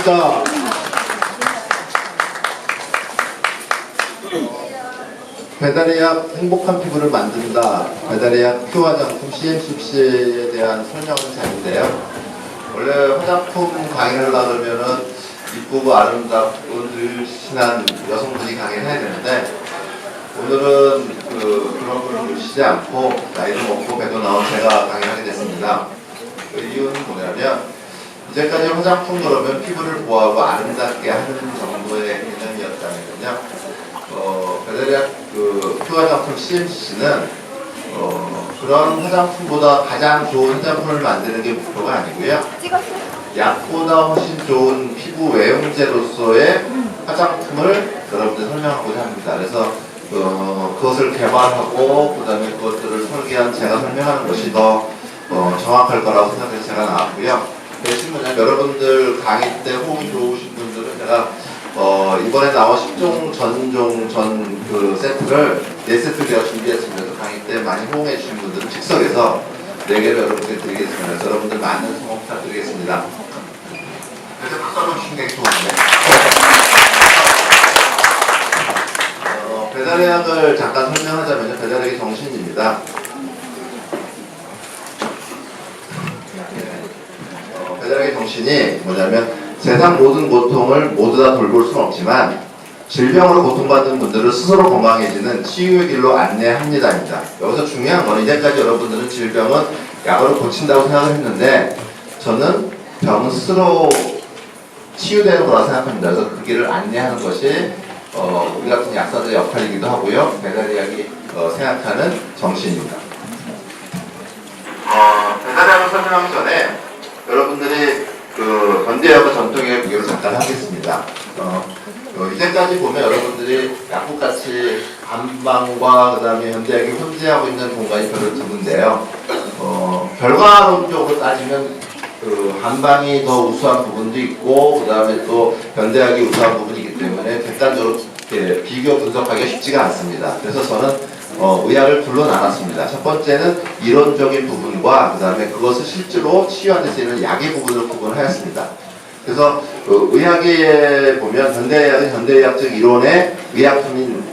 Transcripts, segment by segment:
반갑습니다. 배달의약 행복한 피부를 만든다. 배달의약 큐 화장품 CMCC에 대한 설명하는 자리인데요. 원래 화장품 강의를 하려고 그러면은 이쁘고 아름답고 늘씬한 여성분이 강의를 해야 되는데, 오늘은 그런 걸 놓치지 않고 나이도 먹고 배도 나온 제가 강의를 하게 됐습니다. 그 이유는 뭐냐면, 이제까지 화장품 그러면 피부를 보호하고 아름답게 하는 정도의 개념이었다면요. 배달의약 큐 화장품 CMCC는 그런 화장품보다 가장 좋은 화장품을 만드는 게 목표가 아니고요. 약보다 훨씬 좋은 피부 외용제로서의 화장품을 여러분들 설명하고자 합니다. 그래서 그것을 개발하고 그다음에 그것들을 설계한 제가 설명하는 것이 더 정확할 거라고 생각해서 제가 나왔고요. 대신 뭐냐면 여러분들 강의 때 호응이 좋으신 분들은 제가 이번에 나온 10종 전종 그 세트를 4세트 제가 준비했습니다. 강의 때 많이 호응해 주신 분들은 즉석에서 4개를 여러분께 드리겠습니다. 그래서 여러분들 많은 성원 부탁드리겠습니다. 그래서 박수 한번 주시는 게 좋은데. 배달의약을 잠깐 설명하자면 배달의약의 정신입니다. 배달의약의 정신이 뭐냐면 세상 모든 고통을 모두 다 돌볼 수는 없지만 질병으로 고통받는 분들을 스스로 건강해지는 치유의 길로 안내합니다입니다. 여기서 중요한 건 이제까지 여러분들은 질병은 약으로 고친다고 생각을 했는데 저는 병은 스스로 치유되는 거라 생각합니다. 그래서 그 길을 안내하는 것이 우리 같은 약사들의 역할이기도 하고요. 배달의약이 생각하는 정신입니다. 배달의약을 설명하기 전에 여러분들이 현대의학과 전통의학 비교를 잠깐 하겠습니다. 이제까지 보면 여러분들이 약국같이 한방과 그 다음에 현대의학이 혼재하고 있는 공간이 별로 드문데요. 결과론적으로 따지면 한방이 더 우수한 부분도 있고 그 다음에 또 현대의학이 우수한 부분이 있기 때문에 객관적으로 비교 분석하기가 쉽지가 않습니다. 그래서 저는 의학을 둘로 나눴습니다. 첫 번째는 이론적인 부분과 그 다음에 그것을 실제로 치유하는 데 쓰이는 약의 부분을 구분하였습니다. 그래서 의학에 보면 현대의학은 현대의학적 이론의 의약품인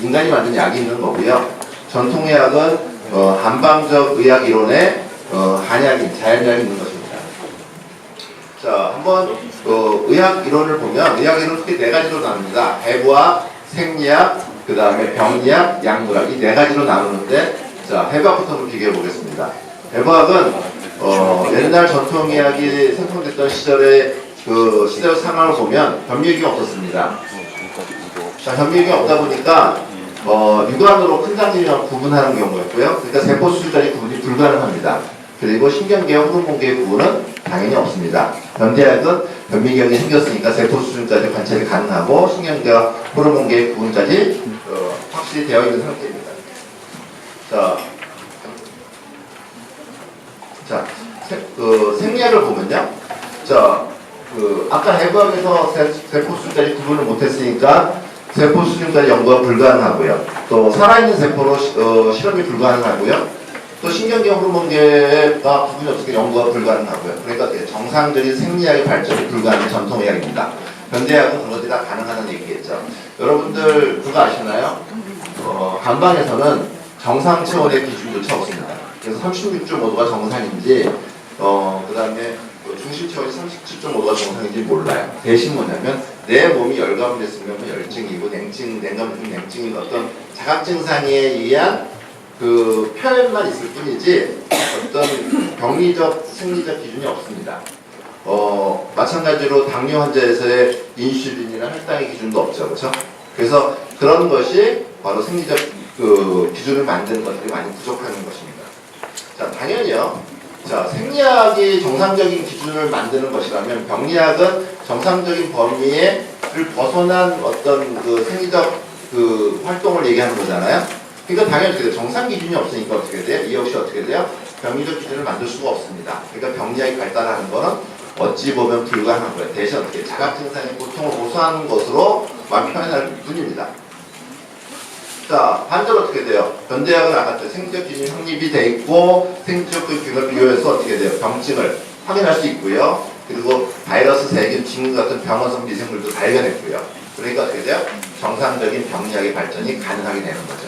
인간이 만든 약이 있는 거고요. 전통의학은 한방적 의학 이론의 한약인 자연약이 있는 것입니다. 자, 한번 의학 이론을 보면 의학 이론은 크게 4가지로 나눕니다. 해부학, 생리학, 그 다음에 병리학, 약물학 이 4가지로 나누는데, 자, 해부학부터 한번 비교해 보겠습니다. 해부학은 옛날 전통의학이 생성됐던 시절의 시대의 상황을 보면 변비육이 없었습니다. 자, 변비육이 없다 보니까 육안으로 큰 장기랑 구분하는 경우였고요. 그러니까 세포 수준까지 구분이 불가능합니다. 그리고 신경계와 호르몬계의 구분은 당연히 없습니다. 현대의학은 변비경이 생겼으니까 세포 수준까지 관찰이 가능하고 신경계와 호르몬계의 구분까지 확실히 되어 있는 상태입니다. 자, 생리학을 보면요. 자, 아까 해부학에서 세포 수준까지 구분을 못했으니까 세포 수준까지 연구가 불가능하고요. 또 살아있는 세포로 실험이 불가능하고요. 또 신경계 호르몬계가 구분이 없으니까 연구가 불가능하고요. 그러니까 정상적인 생리학의 발전이 불가능한 전통의학입니다. 현대의학은 그것이 다 가능하다는 얘기겠죠. 여러분들 그거 아시나요? 한방에서는 정상 체온의 기준조차 없습니다. 그래서 36.5도가 정상인지 그 다음에 중심 체온이 37.5도가 정상인지 몰라요. 대신 뭐냐면 내 몸이 열감됐으면 열증이고 냉증이고 어떤 자각 증상에 의한 표현만 있을 뿐이지 어떤 병리적, 생리적 기준이 없습니다. 마찬가지로 당뇨 환자에서의 인슐린이나 혈당의 기준도 없죠. 그렇죠? 그래서 그런 것이 바로 생리적 기준을 만드는 것들이 많이 부족하는 것입니다. 자, 당연히요. 자, 생리학이 정상적인 기준을 만드는 것이라면 병리학은 정상적인 범위를 벗어난 어떤 생리적 활동을 얘기하는 거잖아요. 그러니까 당연히 어떻게 돼요? 정상 기준이 없으니까 어떻게 돼요? 이 역시 어떻게 돼요? 병리적 기준을 만들 수가 없습니다. 그러니까 병리학이 발달하는 거는 어찌 보면 불가능한 거예요. 대신 어떻게 자각 증상의 고통을 호소하는 것으로만 표현할 뿐입니다. 자, 반대로 어떻게 돼요? 현대의학은 아까 생리적 기준이 확립이 돼 있고 생리적 기준을 비교해서 어떻게 돼요? 병증을 확인할 수 있고요. 그리고 바이러스, 세균, 징후 같은 병원성 미생물도 발견했고요. 그러니까 어떻게 돼요? 정상적인 병리학의 발전이 가능하게 되는 거죠.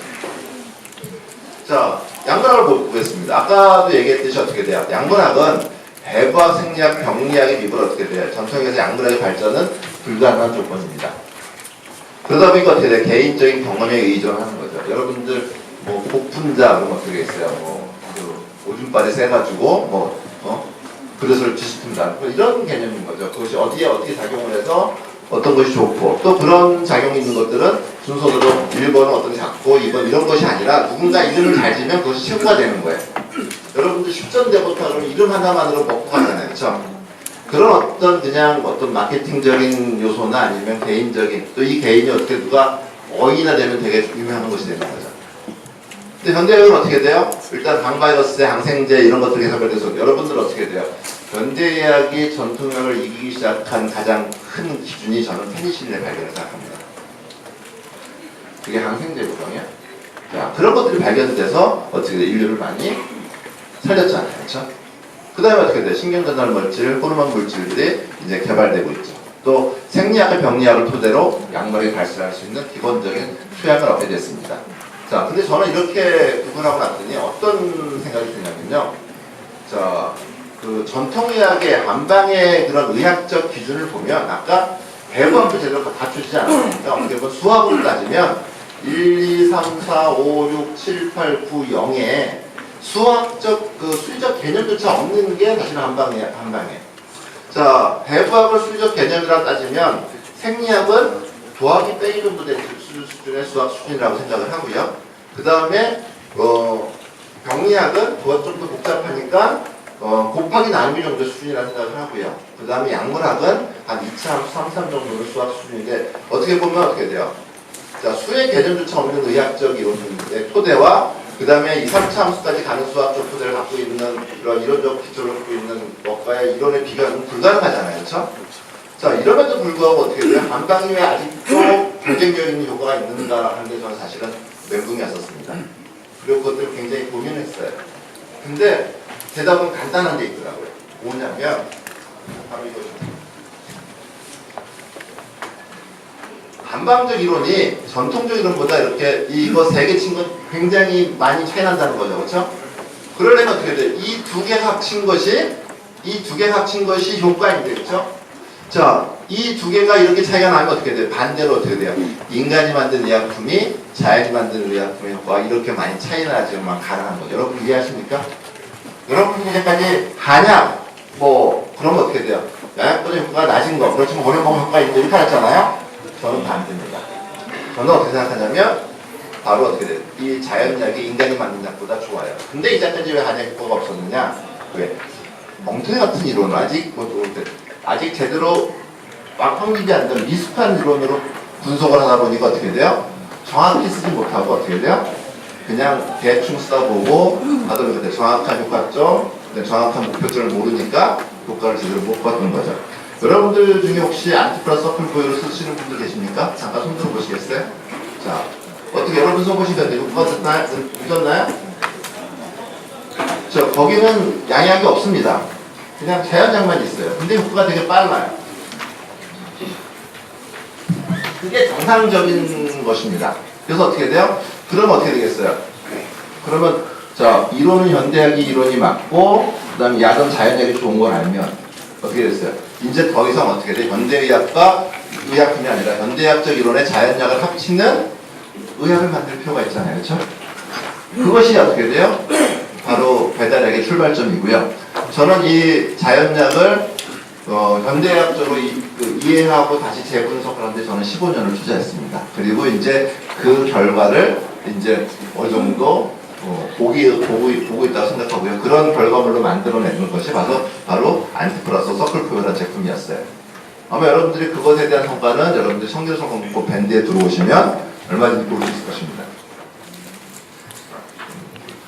자, 양분학을 보겠습니다. 아까도 얘기했듯이 어떻게 돼요? 양분학은 배부학, 생리학, 병리학의 미분을 어떻게 돼요? 전통에서 양분학의 발전은 불가능한 조건입니다. 그러다 보니까 어떻게 돼요? 개인적인 경험에 의존하는 거죠. 여러분들 뭐 복분자 그런 거 어떻게 있어요? 그 오줌발이 세가지고 그릇을 뒤집힌다. 이런 개념인 거죠. 그것이 어떻게 작용을 해서 어떤 것이 좋고 또 그런 작용이 있는 것들은 순서대로 1번은 어떤 작고 2번 이런 것이 아니라 누군가 이름을 잘 지면 그것이 최고가 되는 거예요. 여러분들 식전대부터 그러면 이름 하나만으로 먹고 가잖아요. 그렇죠? 그런 어떤 마케팅적인 요소나 아니면 개인적인 또 이 개인이 어떻게 누가 어인이나 되면 되게 유명한 것이 되는 거죠. 근데 현대의학은 어떻게 돼요? 일단 방바이러스제, 항생제 이런 것들이 개발돼서 여러분들 어떻게 돼요? 현대의학이 전통의학을 이기기 시작한 가장 큰 기준이 저는 페니실린의 발견을 생각합니다. 그게 항생제거든요. 자, 그런 것들이 발견돼서 어떻게 돼요? 인류를 많이 살렸잖아요. 그렇죠? 그 다음에 어떻게 돼요? 신경전달 물질, 호르몬 물질들이 이제 개발되고 있죠. 또 생리학과 병리학을 토대로 약물이 발생할 수 있는 기본적인 투약을 얻게 됐습니다. 자, 근데 저는 이렇게 구분하고 났더니 어떤 생각이 드냐면요. 자, 그 전통의학의 안방의 그런 의학적 기준을 보면 아까 배부학도 제대로 갖추지 않았으니까 어떻게 보면 수학으로 따지면 1, 2, 3, 4, 5, 6, 7, 8, 9, 0에 수학적 그 수리적 개념조차 없는 게 사실 한방에. 자, 배부학을 수리적 개념이라 따지면 생리학은 더하기 빼기 정도 되는 수준의 수학 수준이라고 생각을 하고요. 그 다음에 병리학은 그것 좀 더 복잡하니까 곱하기 나누기 정도 수준이라고 생각을 하고요. 그 다음에 약물학은 한 2차 함수, 3차 정도의 수학 수준인데 어떻게 보면 어떻게 돼요? 자, 수의 개념조차 없는 의학적 이론의 토대와 그 다음에 2, 3차 함수까지 가는 수학적 토대를 갖고 있는 그런 이론적 기초를 갖고 있는 것과의 이론의 비교는 불가능하잖아요. 그렇죠? 자, 이럼에도 불구하고 어떻게 돼요? 한방에 아직도 경쟁적인 효과가 있는가 하는 게 저는 사실은 멘붕이었었습니다. 그리고 그것들 굉장히 고민했어요. 근데 대답은 간단한 게 있더라고요. 뭐냐면 바로 이거죠. 한방적 이론이 전통적 이론보다 이렇게 이거 세 개 친 건 굉장히 많이 차이 난다는 거죠. 그렇죠? 그러려면 어떻게 돼요? 이 두 개 합친 것이 효과인데, 그렇죠? 자, 이 두 개가 이렇게 차이가 나면 어떻게 돼요? 반대로 어떻게 돼요? 인간이 만든 의약품이 자연이 만든 의약품의 효과가 이렇게 많이 차이 나지만 가능한 거죠. 여러분 이해하십니까? 여러분 이제까지 한약 그러면 어떻게 돼요? 약보다 효과가 낮은 거, 그렇지만 오래 먹으면 효과가 있는데 이렇게 했잖아요? 저는 반대입니다. 저는 어떻게 생각하냐면 바로 어떻게 돼요? 이 자연약이 인간이 만든 약보다 좋아요. 근데 이제까지 왜 한약 효과가 없었느냐? 왜? 엉터리 같은 이론은 아직 제대로 확립이 안 된 미숙한 이론으로 분석을 하다 보니까 어떻게 돼요? 정확히 쓰지 못하고 어떻게 돼요? 그냥 대충 써보고 하더라도 정확한 효과점, 정확한 목표점을 모르니까 효과를 제대로 못 봤던 거죠. 여러분들 중에 혹시 안티플러스 서플보이를 쓰시는 분들 계십니까? 잠깐 손 들어보시겠어요? 자, 어떻게 여러분 써보시는데 효과가 있었나요? 저 거기는 양약이 없습니다. 그냥 자연약만 있어요. 근데 효과가 되게 빨라요. 그게 정상적인 것입니다. 그래서 어떻게 돼요? 그러면 어떻게 되겠어요? 그러면 자, 이론은 현대약이 이론이 맞고 그 다음에 약은 자연약이 좋은 걸 알면 어떻게 됐어요? 이제 더 이상 어떻게 돼? 현대의학과 의약품이 아니라 현대의학적 이론의 자연약을 합치는 의학을 만들 필요가 있잖아요. 그렇죠? 그것이 어떻게 돼요? 바로 배달약의 출발점이고요. 저는 이 자연약을 현대의학적으로 이해하고 다시 재분석을 하는데 저는 15년을 투자했습니다. 그리고 이제 그 결과를 이제 어느 정도 보고 있다고 생각하고요. 그런 결과물로 만들어내는 것이 바로 안티플러스 서클포유라는 제품이었어요. 아마 여러분들이 그것에 대한 성과는 여러분들이 성질성공부 밴드에 들어오시면 얼마든지 볼 수 있을 것입니다.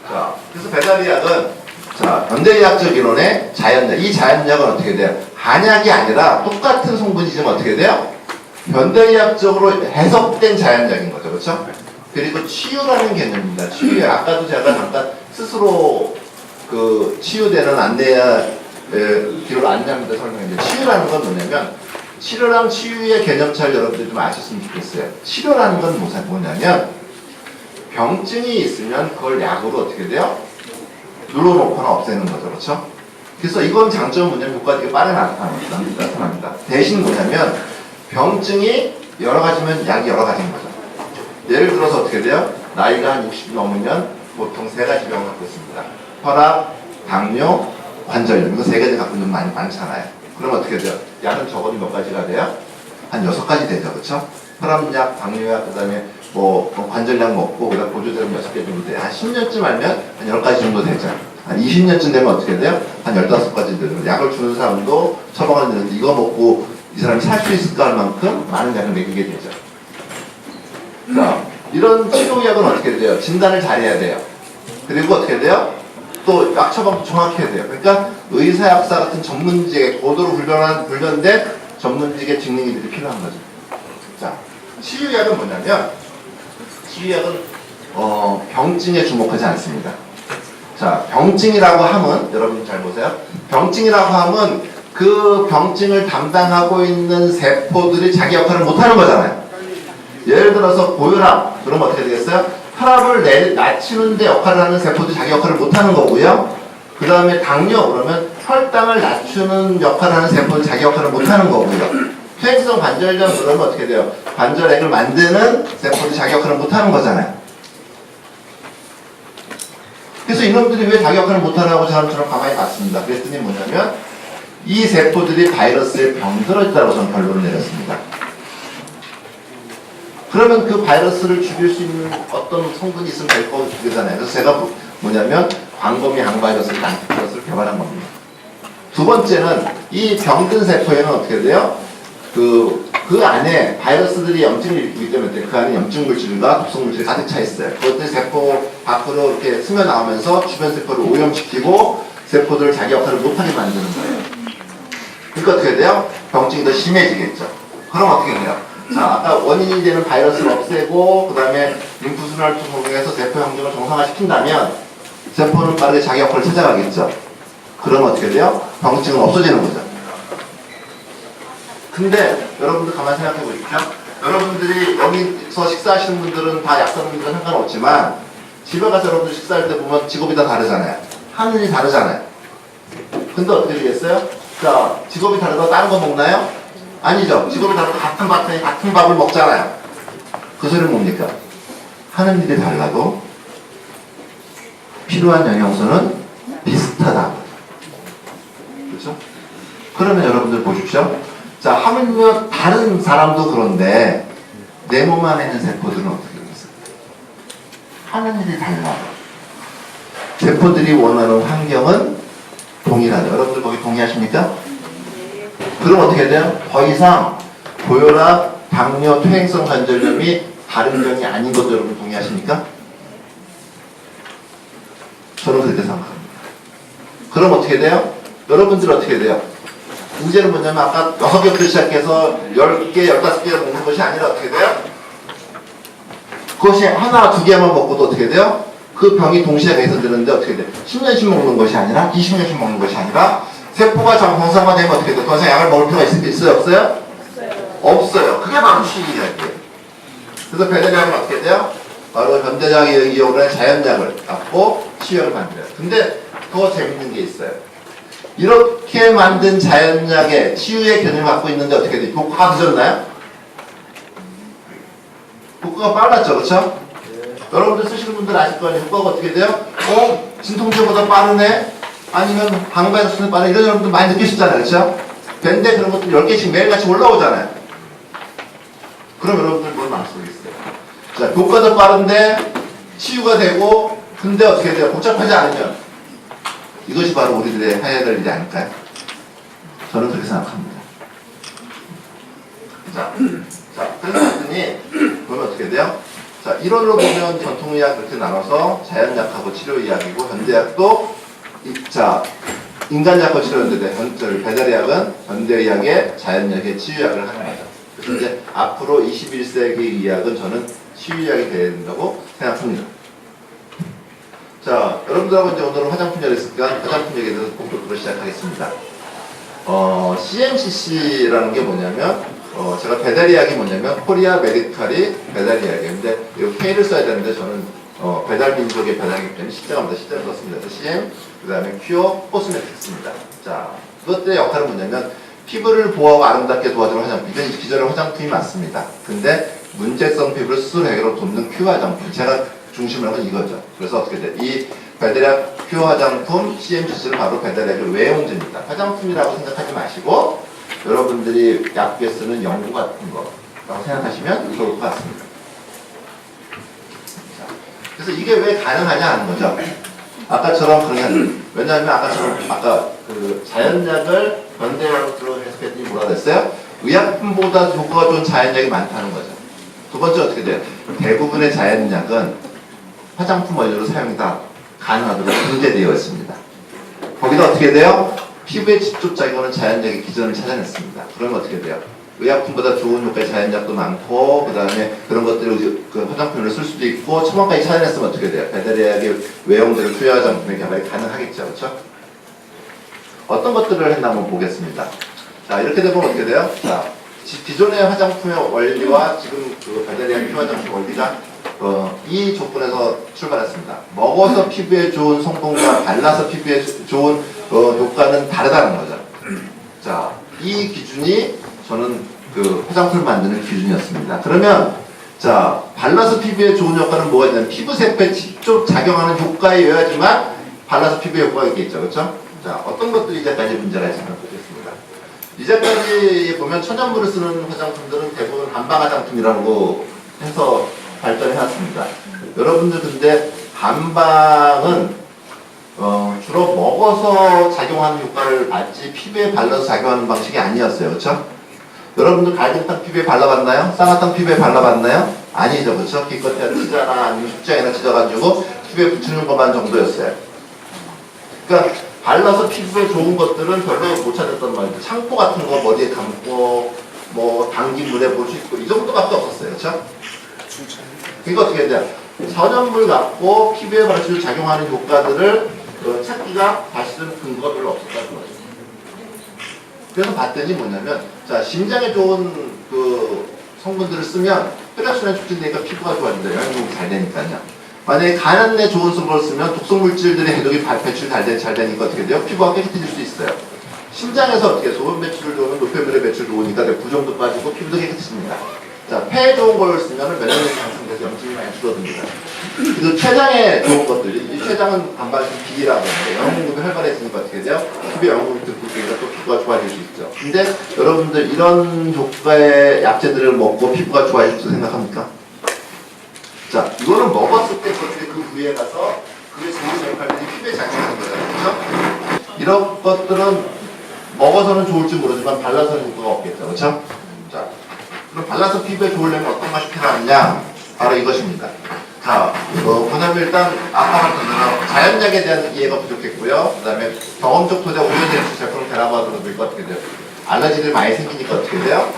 자, 그래서 배달의학은 자, 현대의학적 이론의 자연약, 이 자연약은 어떻게 돼요? 한약이 아니라 똑같은 성분이지만 어떻게 돼요? 현대의학적으로 해석된 자연약인 거죠. 그렇죠? 그리고 치유라는 개념입니다. 치유. 아까도 제가 잠깐 스스로 치유되는 안내야 뒤로 안내합니다. 설명인데 치유라는 건 뭐냐면 치료랑 치유의 개념 차이를 여러분들이 좀 아셨으면 좋겠어요. 치료라는 건 뭐냐면 병증이 있으면 그걸 약으로 어떻게 돼요? 눌러놓거나 없애는 거죠. 그렇죠? 그래서 이건 장점은 뭐냐면 효과가 빠르게 나타납니다. 대신 뭐냐면 병증이 여러 가지면 약이 여러 가지인 거죠. 예를 들어서 어떻게 돼요? 나이가 한 60 넘으면 보통 세 가지 병을 갖고 있습니다. 혈압, 당뇨, 관절염. 이거 세 가지 갖고 있는 분 많잖아요. 그럼 어떻게 돼요? 약은 적어도 몇 가지가 돼요? 한 6가지 되죠. 그렇죠? 혈압약, 당뇨약, 그 다음에 뭐 관절약 먹고 그다음 보조제는 6개 정도 돼요. 한 10년쯤 알면 한 10가지 정도 되죠. 한 20년쯤 되면 어떻게 돼요? 한 15가지 되죠. 약을 주는 사람도 처방을 내는데 이거 먹고 이 사람이 살 수 있을까 할 만큼 많은 약을 먹이게 되죠. 자, 이런 치료약은 어떻게 돼요? 진단을 잘해야 돼요. 그리고 어떻게 돼요? 또 약 처방도 정확히 해야 돼요. 그러니까 의사, 약사 같은 전문직에 고도로 훈련된 전문직의 직능인들이 필요한 거죠. 자, 치유약은 뭐냐면 치유약은 병증에 주목하지 않습니다. 자, 병증이라고 하면 여러분 잘 보세요. 병증이라고 하면 그 병증을 담당하고 있는 세포들이 자기 역할을 못하는 거잖아요. 예를 들어서 고혈압, 그러면 어떻게 되겠어요? 혈압을 낮추는 데 역할을 하는 세포들이 자기 역할을 못하는 거고요. 그 다음에 당뇨, 그러면 혈당을 낮추는 역할을 하는 세포들이 자기 역할을 못하는 거고요. 퇴행성 관절염, 그러면 어떻게 돼요? 관절액을 만드는 세포들이 자기 역할을 못하는 거잖아요. 그래서 이놈들이 왜 자기 역할을 못하라고 저처럼 가만히 봤습니다. 그랬더니 뭐냐면 이 세포들이 바이러스에 병들어있다고 저는 결론을 내렸습니다. 그러면 그 바이러스를 죽일 수 있는 어떤 성분이 있으면 될 거잖아요. 그래서 제가 뭐냐면 광범위 항바이러스를 안티바이러스를 개발한 겁니다. 두 번째는 이 병든 세포에는 어떻게 돼요? 그 안에 바이러스들이 염증을 일으키기 때문에 그 안에 염증 물질과 독성 물질이 가득 차 있어요. 그것들이 세포 밖으로 이렇게 스며 나오면서 주변 세포를 오염시키고 세포들을 자기 역할을 못하게 만드는 거예요. 그러니까 어떻게 돼요? 병증이 더 심해지겠죠. 그럼 어떻게 돼요? 자, 아까 원인이 되는 바이러스를 없애고 그 다음에 림프순환을 통해서 세포 형성을 정상화시킨다면 세포는 빠르게 자기 역할을 찾아가겠죠. 그러면 어떻게 돼요? 병증은 없어지는 거죠. 근데 여러분들 가만히 생각해 보십시오. 여러분들이 여기서 식사하시는 분들은 다 약사분들은 상관없지만 집에 가서 여러분들 식사할 때 보면 직업이 다 다르잖아요. 하는 일이 다르잖아요. 근데 어떻게 되겠어요? 자, 직업이 다르다고 다른 거 먹나요? 아니죠. 직업이 다르고 같은 밥에 같은 밥을 먹잖아요. 그 소리는 뭡니까? 하는 일이 달라도 필요한 영양소는 비슷하다. 그렇죠? 그러면 여러분들 보십시오. 자, 하물며 다른 사람도 그런데 내 몸 안에 있는 세포들은 어떻게 되겠어요? 하는 일이 달라. 세포들이 원하는 환경은 동일하다. 여러분들 거기 동의하십니까? 그럼 어떻게 돼요? 더 이상 고혈압, 당뇨, 퇴행성 관절염이 다른 병이 아닌 것도 여러분 동의하십니까? 저는 그렇게 생각합니다. 그럼 어떻게 돼요? 여러분들 어떻게 돼요? 문제는 뭐냐면 아까 6개부터 시작해서 10개, 15개 먹는 것이 아니라 어떻게 돼요? 그것이 하나, 2개만 먹고도 어떻게 돼요? 그 병이 동시에 개선되는데 어떻게 돼요? 10년씩 먹는 것이 아니라 20년씩 먹는 것이 아니라 세포가 정상화되면 어떻게 돼요? 더 이상 약을 먹을 필요가 있어요? 없어요? 없어요. 그게 바로 치유약이에요. 그래서 배달약은 어떻게 돼요? 바로 현대의학이 이용하는 자연약을 갖고 치유약을 만들어요. 근데 더 재밌는 게 있어요. 이렇게 만든 자연약의 치유의 개념을 갖고 있는데 어떻게 돼요? 효과가 늦었나요? 효과가 빨랐죠, 그렇죠? 여러분들 쓰시는 분들 아실 거 아니에요? 효과가 어떻게 돼요? 진통제보다 빠르네? 아니면 항바이러스는 빠르네? 이런 여러분들 많이 느끼시잖아요, 그렇죠? 근데 그런 것들 10개씩 매일같이 올라오잖아요. 그럼 여러분들 뭘 말씀하겠어요? 자, 효과도 빠른데 치유가 되고 근데 어떻게 돼요? 복잡하지 않으면 이것이 바로 우리들의 해야 될 일이 아닐까요? 저는 그렇게 생각합니다. 자, 그랬더니 그러면 어떻게 돼요? 자, 이론으로 보면 전통의학 그렇게 나눠서 자연약하고 치료의학이고 현대의학도 인간약과 치료인데 배달의학은 현대의학의 자연약의 치유약을 하는 거죠. 그래서 이제 앞으로 21세기 의학은 저는 치유약이 돼야 된다고 생각합니다. 자, 여러분들하고 이제 오늘은 화장품 얘기를 했으니까 화장품 얘기에 대해서 본격적으로 시작하겠습니다. CMCC라는 게 뭐냐면, 제가 배달 이야기 뭐냐면, 코리아 메디칼이 배달 이야기. 근데 이거 K를 써야 되는데 저는 배달 민족의 배달이기 때문에 시작합니다. 시작을 썼습니다. 그래서 CM, 그 다음에 큐어, 코스메틱스입니다. 자, 그것들의 역할은 뭐냐면, 피부를 보호하고 아름답게 도와주는 화장품. 이건 기존의 화장품이 맞습니다. 근데 문제성 피부를 스스로 해결하고 돕는 큐어 화장품. 제가 중심을 한 건 이거죠. 그래서 어떻게 돼? 이 배달약 큐어 화장품 CMCC는 바로 배달약의 외용제입니다. 화장품이라고 생각하지 마시고 여러분들이 약국에 쓰는 연고 같은 거라고 생각하시면 좋을 것 같습니다. 자, 그래서 이게 왜 가능하냐 하는 거죠. 아까처럼 그러면 왜냐하면 아까 그 자연약을 현대약으로 해석했더니 뭐라 그랬어요? 의약품보다 효과가 좋은 자연약이 많다는 거죠. 두 번째 어떻게 돼요? 대부분의 자연약은 화장품 원료로 사용이 다 가능하도록 등재되어 있습니다. 거기다 어떻게 돼요? 피부에 직접 작용하는 자연약의 기전을 찾아냈습니다. 그러면 어떻게 돼요? 의약품보다 좋은 효과의 자연약도 많고, 그 다음에 그런 것들을 그 화장품으로 쓸 수도 있고, 처방까지 찾아냈으면 어떻게 돼요? 배달약의 외용제를 투여 화장품의 개발이 가능하겠죠. 그렇죠? 어떤 것들을 했나 한번 보겠습니다. 자, 이렇게 되면 어떻게 돼요? 자, 기존의 화장품의 원리와 지금 그 배달약 투여 화장품 원리가 이 조건에서 출발했습니다. 먹어서 피부에 좋은 성분과 발라서 피부에 좋은 효과는 다르다는 거죠. 자, 이 기준이 저는 그 화장품을 만드는 기준이었습니다. 그러면 자, 발라서 피부에 좋은 효과는 뭐가 있냐면 피부 세포에 직접 작용하는 효과에 의하지만 발라서 피부에 효과가 있겠죠. 그렇죠? 자, 어떤 것들이 이제까지 문제가 있으면 보겠습니다. 이제까지 보면 천연물을 쓰는 화장품들은 대부분 한방 화장품이라고 해서 발전해왔습니다. 여러분들 근데 한방은 주로 먹어서 작용하는 효과를 받지 피부에 발라서 작용하는 방식이 아니었어요. 그렇죠? 여러분들 갈등탕 피부에 발라봤나요? 쌍화탕 피부에 발라봤나요? 아니죠. 그렇죠? 기껏해야 치자나 아니면 숙장이나 찢어가지고 피부에 붙이는 것만 정도였어요. 그러니까 발라서 피부에 좋은 것들은 별로 못 찾았던 말이죠. 창포 같은 거 머리에 감고 뭐 당긴 물에 볼 수 있고 이 정도밖에 없었어요. 그렇죠? 그러니까 어떻게 해야 돼요? 천연물 갖고 피부에 바로 작용하는 효과들을 찾기가 사실은 근거가 별로 없었다는 거죠. 그래서 봤더니 뭐냐면, 자, 심장에 좋은 그 성분들을 쓰면 혈액순환이 촉진되니까 피부가 좋아진다. 영양분이 잘 되니까요. 만약에 간안에 좋은 성분을 쓰면 독성물질들의 해독이 배출 잘 되니까 어떻게 돼요? 피부가 깨끗해질 수 있어요. 심장에서 어떻게 소변 배출을 좋으면 노폐물의 배출 좋으니까 부종도 빠지고 피부도 깨끗해집니다. 자, 폐에 좋은 걸 쓰면 면역력이 상승돼서 염증이 많이 줄어듭니다. 그래서 췌장에 좋은 것들이, 이 췌장은 반발성 B라고 하는데 영양공급이 활발해지니까 어떻게 돼요? 피부에 영양공급이 들어오니까 또 피부가 좋아질 수 있죠. 근데 여러분들 이런 효과의 약재들을 먹고 피부가 좋아질 수 생각합니까? 자, 이거는 먹었을 때 그 부위에 가서 그게 좋은 역할들이 피부에 작용하는 거잖아요. 그렇죠? 이런 것들은 먹어서는 좋을지 모르지만 발라서는 효과가 없겠죠. 그렇죠? 자, 그럼 발라서 피부에 좋으려면 어떤 것이 필요하느냐? 바로 이것입니다. 자, 뭐냐면 일단 아까 말했던 대로 자연약에 대한 이해가 부족했고요. 그 다음에 경험적 토대 오염된 제품을 대라고하더라도 이거 어떻게 돼요? 알러지들이 많이 생기니까 어떻게 돼요?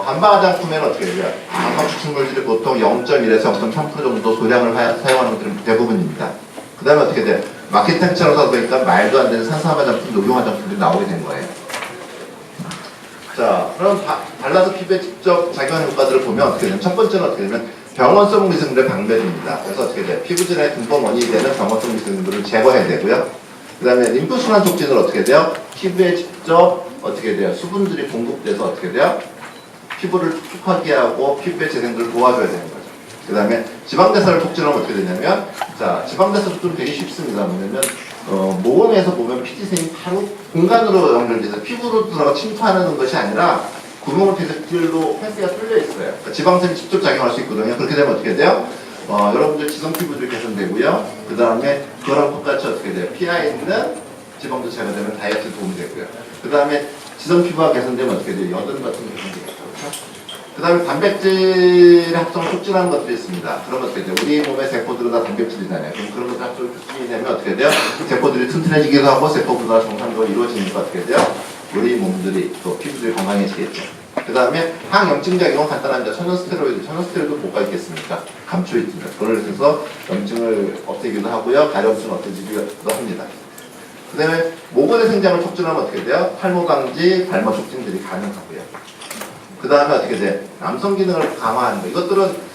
한방 화장품에는 어떻게 돼요? 한방 추출물질이 보통 0.1에서 0.3% 정도 소량을 사용하는 것들은 대부분입니다. 그 다음에 어떻게 돼요? 마케팅처럼 사다 보니까 말도 안 되는 산삼 화장품, 녹용 화장품들이 나오게 된 거예요. 자, 그럼 발라서 피부에 직접 작용하는 효과들을 보면 어떻게 되냐면 첫 번째는 어떻게 되냐면 병원성 미생물의 방별입니다. 그래서 어떻게 돼요? 피부질환의 근본 원인이 되는 병원성 미생물을 제거해야 되고요. 그 다음에 림프순환 촉진을 어떻게 돼요? 피부에 직접 어떻게 돼요? 수분들이 공급돼서 어떻게 돼요? 피부를 촉촉하게 하고 피부의 재생들을 도와줘야 되는 거죠. 그 다음에 지방대사를 촉진하면 어떻게 되냐면, 자, 지방대사 촉진은 되게 쉽습니다. 뭐냐면 모공에서 보면 피지샘이 바로 공간으로 연결돼서 피부로 들어가 침투하는 것이 아니라 구멍을 통해서 길로 펜스가 뚫려 있어요. 그러니까 지방샘이 직접 작용할 수 있거든요. 그렇게 되면 어떻게 돼요? 여러분들 지성 피부도 개선되고요. 그 다음에 그거랑 똑같이 어떻게 돼요? 피하에 있는 지방도 제거되면 다이어트에 도움이 되고요. 그 다음에 지성 피부가 개선되면 어떻게 돼요? 여든 같은 게 개선되겠죠. 그렇죠? 그 다음에 단백질의 합성을 촉진하는 것들이 있습니다. 그러면 어떻게 돼요? 우리 몸의 세포들은 다 단백질이잖아요. 그럼 그런 것들 합성을 촉진이 되면 어떻게 돼요? 세포들이 튼튼해지기도 하고 세포 분화가 정상적으로 이루어지니까 어떻게 돼요? 우리 몸들이 또 피부들이 건강해지겠죠. 그 다음에 항염증작용은 간단합니다. 천연스테로이드 뭐가 있겠습니까? 감초있습니다. 그걸 해서 염증을 없애기도 하고요. 가려움증을 없애기도 합니다. 그 다음에 모근의 생장을 촉진하면 어떻게 돼요? 탈모 방지, 발모 촉진들이 가능하고요. 그 다음에 어떻게 돼? 남성 기능을 강화하는 거. 이것들은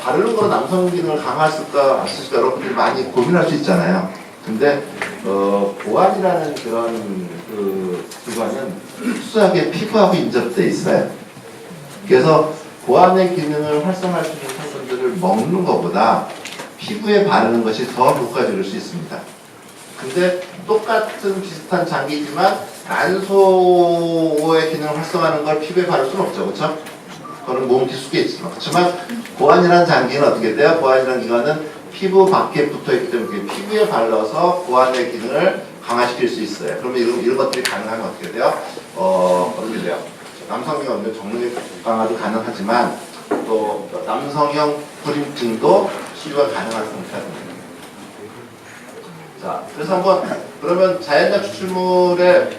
바르는 거로 남성 기능을 강화했을까 여러분들이 많이 고민할 수 있잖아요. 근데 보안이라는 그런 기관은 특수하게 피부하고 인접돼 있어요. 그래서 보안의 기능을 활성화할 수 있는 성분들을 먹는 것보다 피부에 바르는 것이 더 효과적일 수 있습니다. 근데 똑같은 비슷한 장기지만 난소의 기능을 활성화하는 걸 피부에 바를 수는 없죠. 그렇죠? 그거는 몸 깊숙이 있지만. 그렇지만 보안이라는 장기는 어떻게 돼요? 보안이라는 기관은 피부 밖에 붙어있기 때문에 피부에 발라서 보안의 기능을 강화시킬 수 있어요. 그러면 이런 것들이 가능하면 어떻게 돼요? 어떻게 돼요? 남성형 정맥 강화도 가능하지만 또 남성형 불임증도 치료가 가능한 상태가 됩니다. 자, 그래서 한번 그러면 자연약 추출물의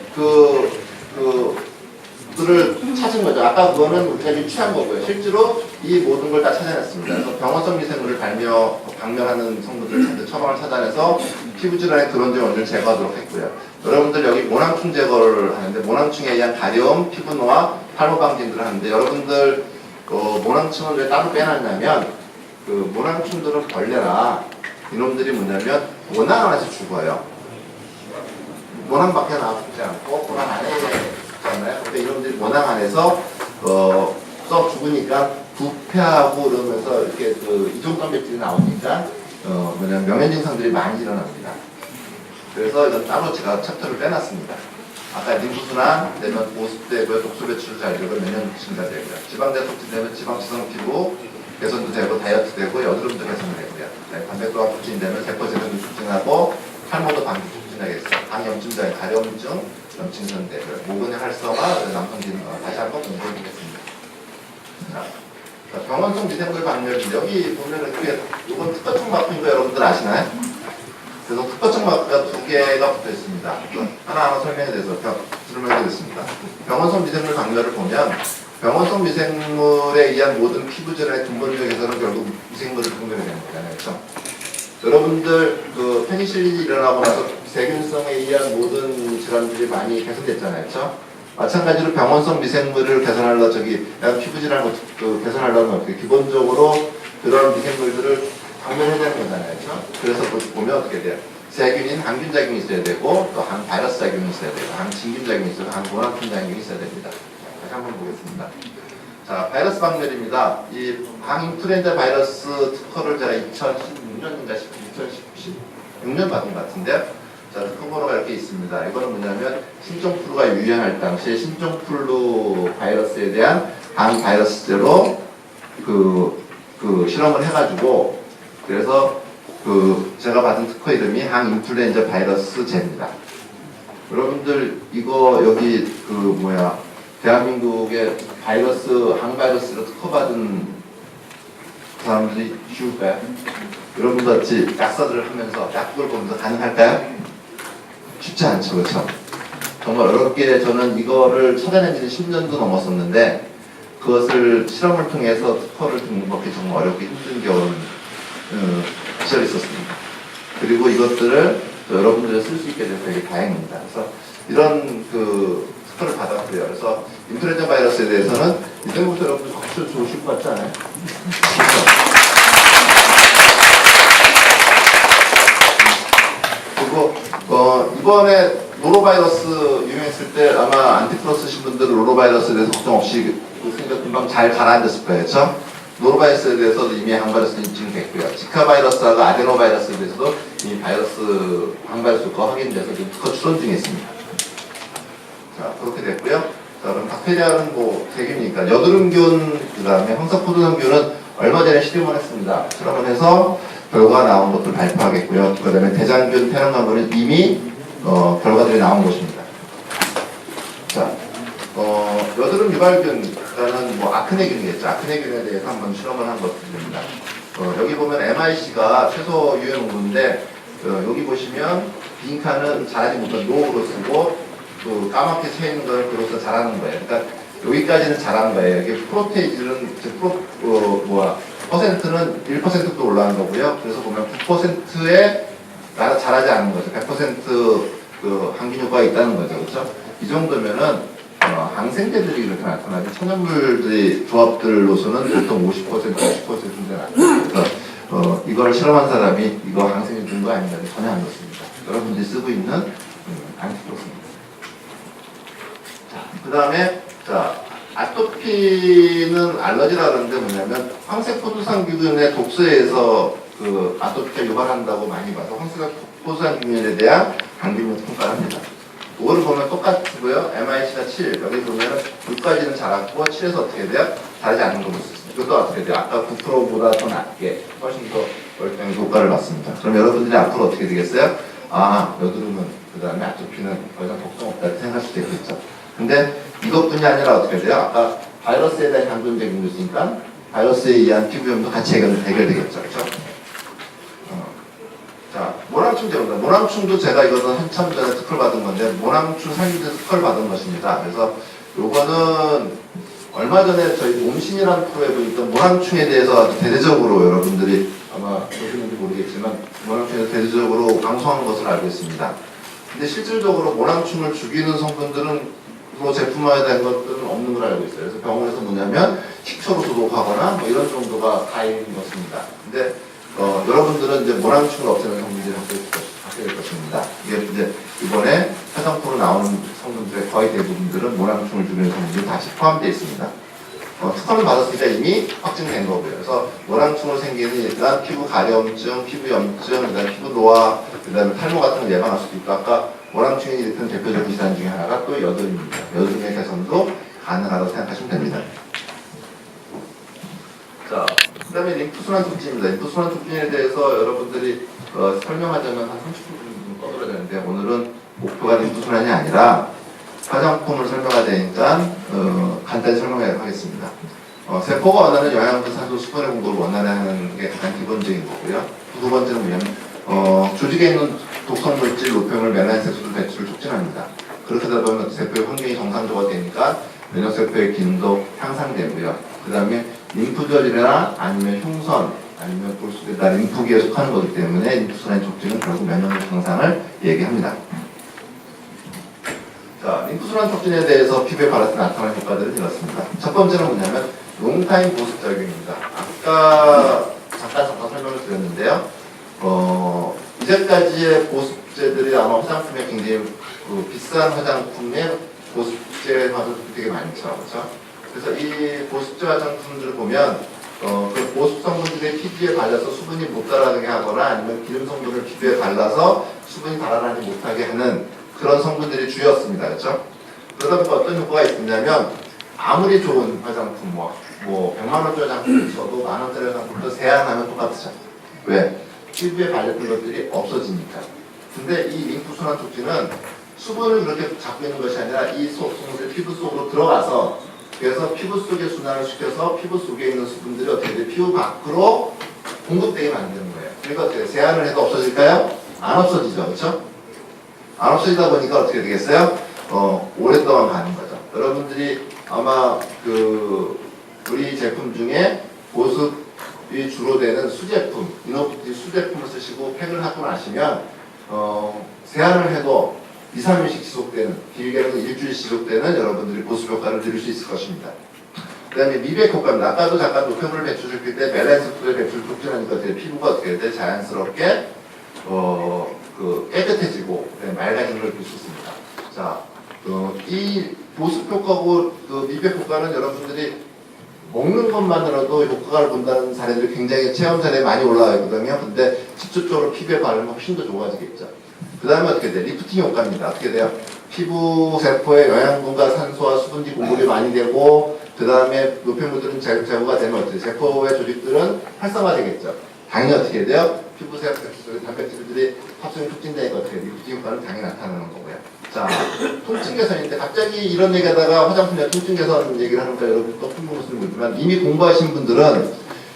그를 찾은 거죠. 아까 그거는 우리가 취한 거고요. 실제로 이 모든 걸 다 찾아냈습니다. 그래서 병원성 미생물을 박멸하는 성분들 처방을 찾아내서 피부 질환의 근원적 원인을 제거하도록 했고요. 여러분들 여기 모낭충 제거를 하는데 모낭충에 의한 가려움, 피부노화, 탈모 방진들을 하는데 여러분들 모낭충을 왜 따로 빼놨냐면 그 모낭충들은 벌레라 이놈들이 뭐냐면 모낭 안에서 죽어요. 모낭 밖에 나오지 않고 모낭 안에 있잖아요. 근데 이놈들이 모낭 안에서 썩 죽으니까 부패하고 그러면서 이렇게 이종단백질이 나오니까 명현 증상들이 많이 일어납니다. 그래서 이건 따로 제가 챕터를 빼놨습니다. 아까 림프순환 되면 보습되고요, 독소 배출을 잘 되고 면역 증가되고요. 지방 데톡스 되면 지방 지성 피부 개선도 되고 다이어트 되고 여드름도 개선되고요. 단백질과 촉진되면 세포 재생도 촉진하고 탈모도 방지 촉진하겠어요. 항염증자의 가려움증, 염증선대, 모근의 활성화, 남성 기능화 다시 한번 공부해 보겠습니다. 자, 병원성 미생물 박멸 여기 보면은 이건 특허청 마크인 거 여러분들 아시나요? 그래서 특허청 마크가 2개가 붙어 있습니다. 하나하나 설명에 대해서 설명드리겠습니다. 병원성 미생물 박멸을 보면 병원성 미생물에 의한 모든 피부 질환의 근본적 개선은 결국 미생물을 분별해야 됩니다. 그렇죠? 여러분들 페니실린이 일어나고 나서 세균성에 의한 모든 질환들이 많이 개선됐잖아요. 그렇죠? 마찬가지로 병원성 미생물을 개선하려고 피부 질환을 개선하려면 어떻게 기본적으로 그런 미생물들을 박멸해야 되는 거잖아요. 그렇죠? 그래서 보면 어떻게 돼요? 세균인 항균 작용이 있어야 되고 또 항바이러스 작용이 있어야 되고 항진균 작용이 있어야 되고 항모낭균 작용이 있어야 됩니다. 다시 한번 보겠습니다. 자, 바이러스 박멸입니다. 이 항인플루엔자 바이러스 특허를 제가 2016년인가 2016년 받은 것 같은데 자, 특허번호가 이렇게 있습니다. 이거는 뭐냐면 신종플루가 유행할 당시에 신종플루 바이러스에 대한 항바이러스제로 실험을 해가지고 그래서 제가 받은 특허 이름이 항인플루엔자 바이러스제입니다. 여러분들 이거 여기 대한민국의 항바이러스로 특허받은 사람들이 쉬울까요? 여러분 같이 약사들을 하면서 약국을 보면서 가능할까요? 쉽지 않죠, 그렇죠? 정말 어렵게 저는 이거를 찾아낸 지는 10년도 넘었었는데 그것을 실험을 통해서 특허를 등록받기 정말 어렵게 힘든 겨울 시절이 있었습니다. 그리고 이것들을 여러분들이 쓸 수 있게 돼서 되게 다행입니다. 그래서 이런 특허를 받았고요. 그래서 인플루엔자 바이러스에 대해서는 이제부터 여러분들 박수 좋으실 것 같지 않아요? 그리고 이번에 노로바이러스 유행했을 때 아마 안티프로 쓰신 분들은 노로바이러스에 대해서 걱정 없이 생각 금방 잘 가라앉았을 거예요. 그렇죠? 노로바이러스에 대해서도 이미 항바이러스는 인증됐고요. 지카바이러스하고 아데노바이러스에 대해서도 이미 항바이러스가 확인돼서 지금 특허 추론 중에 있습니다. 자, 그렇게 됐고요. 자, 그럼 박테리아는 세균이니까 여드름균, 그 다음에 황사포도당균은 얼마 전에 실험을 했습니다. 실험을 해서 결과가 나온 것을 발표하겠고요. 그 다음에 대장균, 페넌감균은 이미 결과들이 나온 것입니다. 자, 여드름 유발균이라는 아크네균이겠죠. 아크네균에 대해서 한번 실험을 한 것입니다. 여기 보면 MIC가 최소 유행 온도인데 여기 보시면 빈칸은 자라지 못한 노로 쓰고 그 까맣게 쳐 있는 걸 그로서 잘하는 거예요. 그러니까 여기까지는 잘한 거예요. 이게 프로테이지는 퍼센트는 1%도 올라간 거고요. 그래서 보면 9%에 잘하지 않은 거죠. 100% 항균 효과가 있다는 거죠. 그렇죠? 이 정도면은 항생제들이 이렇게 나타나지 천연물들이 조합들로서는 보통 50%, 60% 정도 나타나요. 그래서 이걸 실험한 사람이 이거 항생제 준 거 아닌가 전혀 안 그렇습니다. 여러분들이 쓰고 있는 안티프로스입니다. 자, 그 다음에 아토피는 알러지라 그러는데 뭐냐면 황색포도상균의 독소에 의해서 그 아토피가 유발한다고 많이 봐서 황색포도상균에 대한 항균을 평가합니다. 이거를 보면 똑같고요. MIC가 7, 여기 보면 6까지는 잘하고 7에서 어떻게 돼요? 잘하지 않는 걸로 쓰습니다. 이것도 어떻게 돼요? 아까 9%보다 더 낮게 훨씬 더 월등히 효과를 받습니다. 그럼 여러분들이 앞으로 어떻게 되겠어요? 여드름은 그 다음에 아토피는 더 이상 걱정 없다 이렇게 생각할 수도 있겠죠. 근데 이것뿐이 아니라 어떻게 돼요? 아까 바이러스에 대한 항균 제공도 있으니까 바이러스에 의한 피부염도 같이 해결되겠죠. 그렇죠? 자, 모낭충 제공입니다. 모낭충도 제가 이거는 한참 전에 특허를 받은 건데 모낭충 상위에서 특허를 받은 것입니다. 그래서 요거는 얼마 전에 저희 몸신이라는 프로에 보니까 모낭충에 대해서 아주 대대적으로 여러분들이 아마 보시는지 모르겠지만 모낭충에 대해서 대대적으로 방송한 것을 알고 있습니다. 근데 실질적으로 모낭충을 죽이는 성분들은 제품화에 대한 것들은 없는 걸 알고 있어요. 그래서 병원에서 뭐냐면 식초로 소독하거나 이런 정도가 다인 것입니다. 근데 여러분들은 이제 모낭충을 없애는 성분들이 갖게 될 것입니다. 이게 이제 이번에 화장품으로 나오는 성분들의 거의 대부분들은 모낭충을 죽이는 성분들이 다시 포함되어 있습니다. 특허를 받았으니까 이미 확증된 거고요. 그래서 모낭충으로 생기는 일단 피부 가려움증, 피부 염증, 그다음에 피부 노화, 그다음에 탈모 같은 걸 예방할 수도 있고 아까 모낭충이 일으키는 대표적인 질환 중에 하나가 또 여드름입니다. 여드름의 개선도 가능하다고 생각하시면 됩니다. 자, 그 다음에 림프순환 촉진입니다. 림프순환 촉진에 대해서 여러분들이 설명하자면 한 30분 정도 떠들어야 되는데 오늘은 목표가 림프순환이 아니라 화장품을 설명해야 되니까 간단히 설명하도록 하겠습니다. 세포가 원하는 영양분, 산소, 수분의 공급을 원하는 게 가장 기본적인 거고요. 두 번째는 뭐냐면 조직에 있는 독성물질 노폐물 멜라닌색소를 배출을 촉진합니다. 그렇게 되다 보면 세포의 환경이 정상적으로 되니까 면역세포의 기능도 향상되고요. 그 다음에 림프절이나 아니면 흉선, 아니면 볼수가 림프기에 속하는 거기 때문에 림프순환 촉진은 결국 면역력 향상을 얘기합니다. 자, 림프순환 촉진에 대해서 피부에 발랐을 때 나타나는 효과들은 이렇습니다. 첫 번째는 뭐냐면 롱타임 보습 작용입니다. 아까 잠깐 설명을 드렸는데요. 이제까지의 보습제들이 아마 화장품에 굉장히 비싼 화장품에 보습제화도 되게 많죠. 그렇죠? 그래서 이 보습제 화장품들을 보면 그 보습 성분들이 피부에 발라서 수분이 못 달아나게 하거나 아니면 기름 성분을 피부에 발라서 수분이 달아나지 못하게 하는 그런 성분들이 주였습니다. 그렇죠? 그러다 보니까 어떤 효과가 있냐면 아무리 좋은 화장품 뭐 100만 원짜리 화장품을 써도 만 원짜리 화장품도 세안하면 똑같죠. 왜? 피부에 발렸던 것들이 없어지니까. 근데 이 림프순환 촉진은 수분을 그렇게 잡고 있는 것이 아니라 이 속성들이 피부 속으로 들어가서 그래서 피부 속에 순환을 시켜서 피부 속에 있는 수분들이 어떻게 돼? 피부 밖으로 공급되게 만드는 거예요. 그러니까 어떻게 세안을 해도 없어질까요? 안 없어지죠. 그렇죠? 안 없어지다 보니까 어떻게 되겠어요? 오랫동안 가는 거죠. 여러분들이 아마 우리 제품 중에 보습이 주로 되는 수제품, 이노프티 수제품을 쓰시고 팩을 하고 나시면 세안을 해도 2, 3일씩 지속되는, 길게는 일주일 지속되는 여러분들이 보습 효과를 누릴 수 있을 것입니다. 그 다음에 미백 효과입니다. 아까도 잠깐 노폐물을 배출시킬 때 멜라닌색소의 배출 촉진하니까 피부가 어떻게 돼? 자연스럽게 깨끗해지고 맑아지는 걸 볼 수 있습니다. 자, 이 보습 효과고 미백 효과는 여러분들이 먹는 것만으로도 효과를 본다는 사례들이 굉장히 체험 사례에 많이 올라와 있거든요. 근데 직접적으로 피부에 바르면 훨씬 더 좋아지겠죠. 그 다음에 어떻게 돼요? 리프팅 효과입니다. 어떻게 돼요? 피부 세포에 영양분과 산소와 수분이 공급이 많이 되고 그 다음에 노폐물들은 제거가 되면 어떻게 돼요? 세포의 조직들은 활성화되겠죠. 당연히 어떻게 돼요? 피부 세포 속의 단백질들이 합성이 촉진되니까 어떻게 돼요? 리프팅 효과는 당연히 나타나는 거고요. 자, 통증 개선인데 갑자기 이런 얘기하다가 화장품이나 통증 개선 얘기를 하니까 여러분 또 궁금하시는 분이지만 이미 공부하신 분들은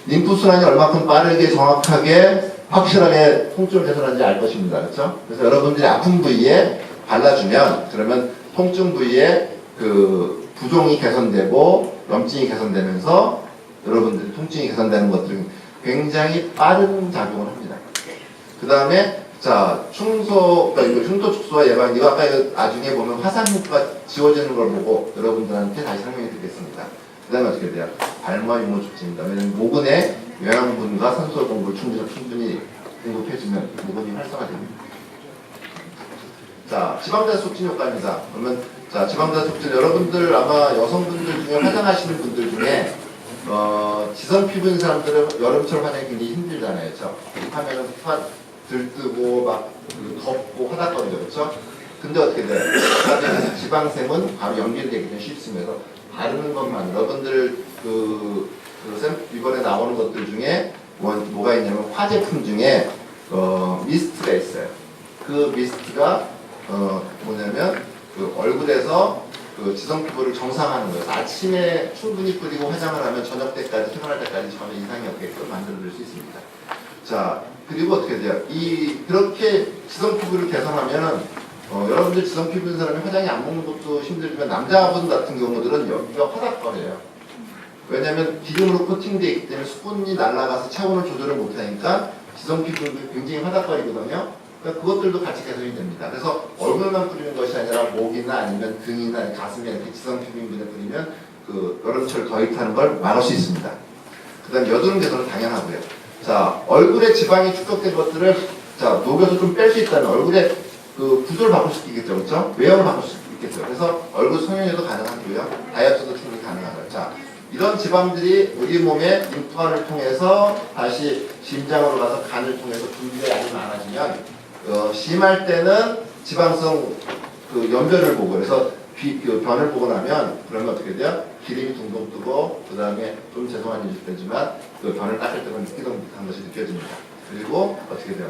림프순환이 얼마큼 빠르게 정확하게 확실하게 통증을 개선하는지 알 것입니다. 그렇죠? 그래서 여러분들이 아픈 부위에 발라주면 그러면 통증 부위에 그 부종이 개선되고 염증이 개선되면서 여러분들이 통증이 개선되는 것들은 굉장히 빠른 작용을 합니다. 그 다음에 자 그러니까 이거 흉터 축소와 예방, 이거 아까 나중에 보면 화상 효과 지워지는 걸 보고 여러분들한테 다시 설명해 드리겠습니다. 그 다음에 어떻게 돼요? 발모와 유모 촉진입니다. 왜냐면 모근에 영양분과 산소 공급을 충분히 공급해주면 모근이 활성화됩니다. 자, 지방자 촉진 효과입니다. 그러면 자, 지방자 촉진, 여러분들 아마 여성분들 중에 화장하시는 분들 중에 지성 피부인 사람들은 여름철 화장이 굉장히 힘들잖아요, 그렇죠? 하면은 들뜨고 막 덥고 화닥거리죠, 그렇죠? 근데 어떻게 돼요? 지방샘은 바로 연결되기 좀 쉽습니다. 바르는 것만 여러분들 이번에 나오는 것들 중에 뭐가 있냐면 화제품 중에 미스트가 있어요. 그 미스트가 뭐냐면 그 얼굴에서 그 지성 피부를 정상화하는 거예요. 아침에 충분히 뿌리고 화장을 하면 저녁 때까지 퇴근할 때까지 전혀 이상이 없게끔 만들어줄 수 있습니다. 자, 그리고 어떻게 돼요? 그렇게 지성 피부를 개선하면은 여러분들 지성 피부인 사람이 화장이 안 먹는 것도 힘들지만 남자분 같은 경우들은 여기가 화닥거려요. 왜냐하면 기름으로 코팅되어 있기 때문에 수분이 날아가서 체온을 조절을 못하니까 지성 피부는 굉장히 화닥거리거든요. 그러니까 그것들도 같이 개선이 됩니다. 그래서 얼굴만 뿌리는 것이 아니라 목이나 아니면 등이나 가슴에 이렇게 지성 피부인 분에 뿌리면 그 여름철 더위 타는 걸 막을 수 있습니다. 그 다음 여드름 개선은 당연하고요. 자, 얼굴에 지방이 축적된 것들을 자 녹여서 좀 뺄 수 있다면 얼굴에 그 구조를 바꿀 수 있겠죠, 그렇죠? 외형을 바꿀 수 있겠죠. 그래서 얼굴 성형에도 가능하고요, 다이어트도 충분히 가능하고요. 자, 이런 지방들이 우리 몸의 림프관을 통해서 다시 심장으로 가서 간을 통해서 분비가 양이 많아지면 심할 때는 지방성 그 연변을 보고 그래서 그 변을 보고 나면 그러면 어떻게 돼요? 기름이 둥둥 뜨고 그 다음에 좀 죄송한 일이 되지만 그 변을 닦을 때는 느끼던 것이 느껴집니다. 그리고 어떻게 돼요?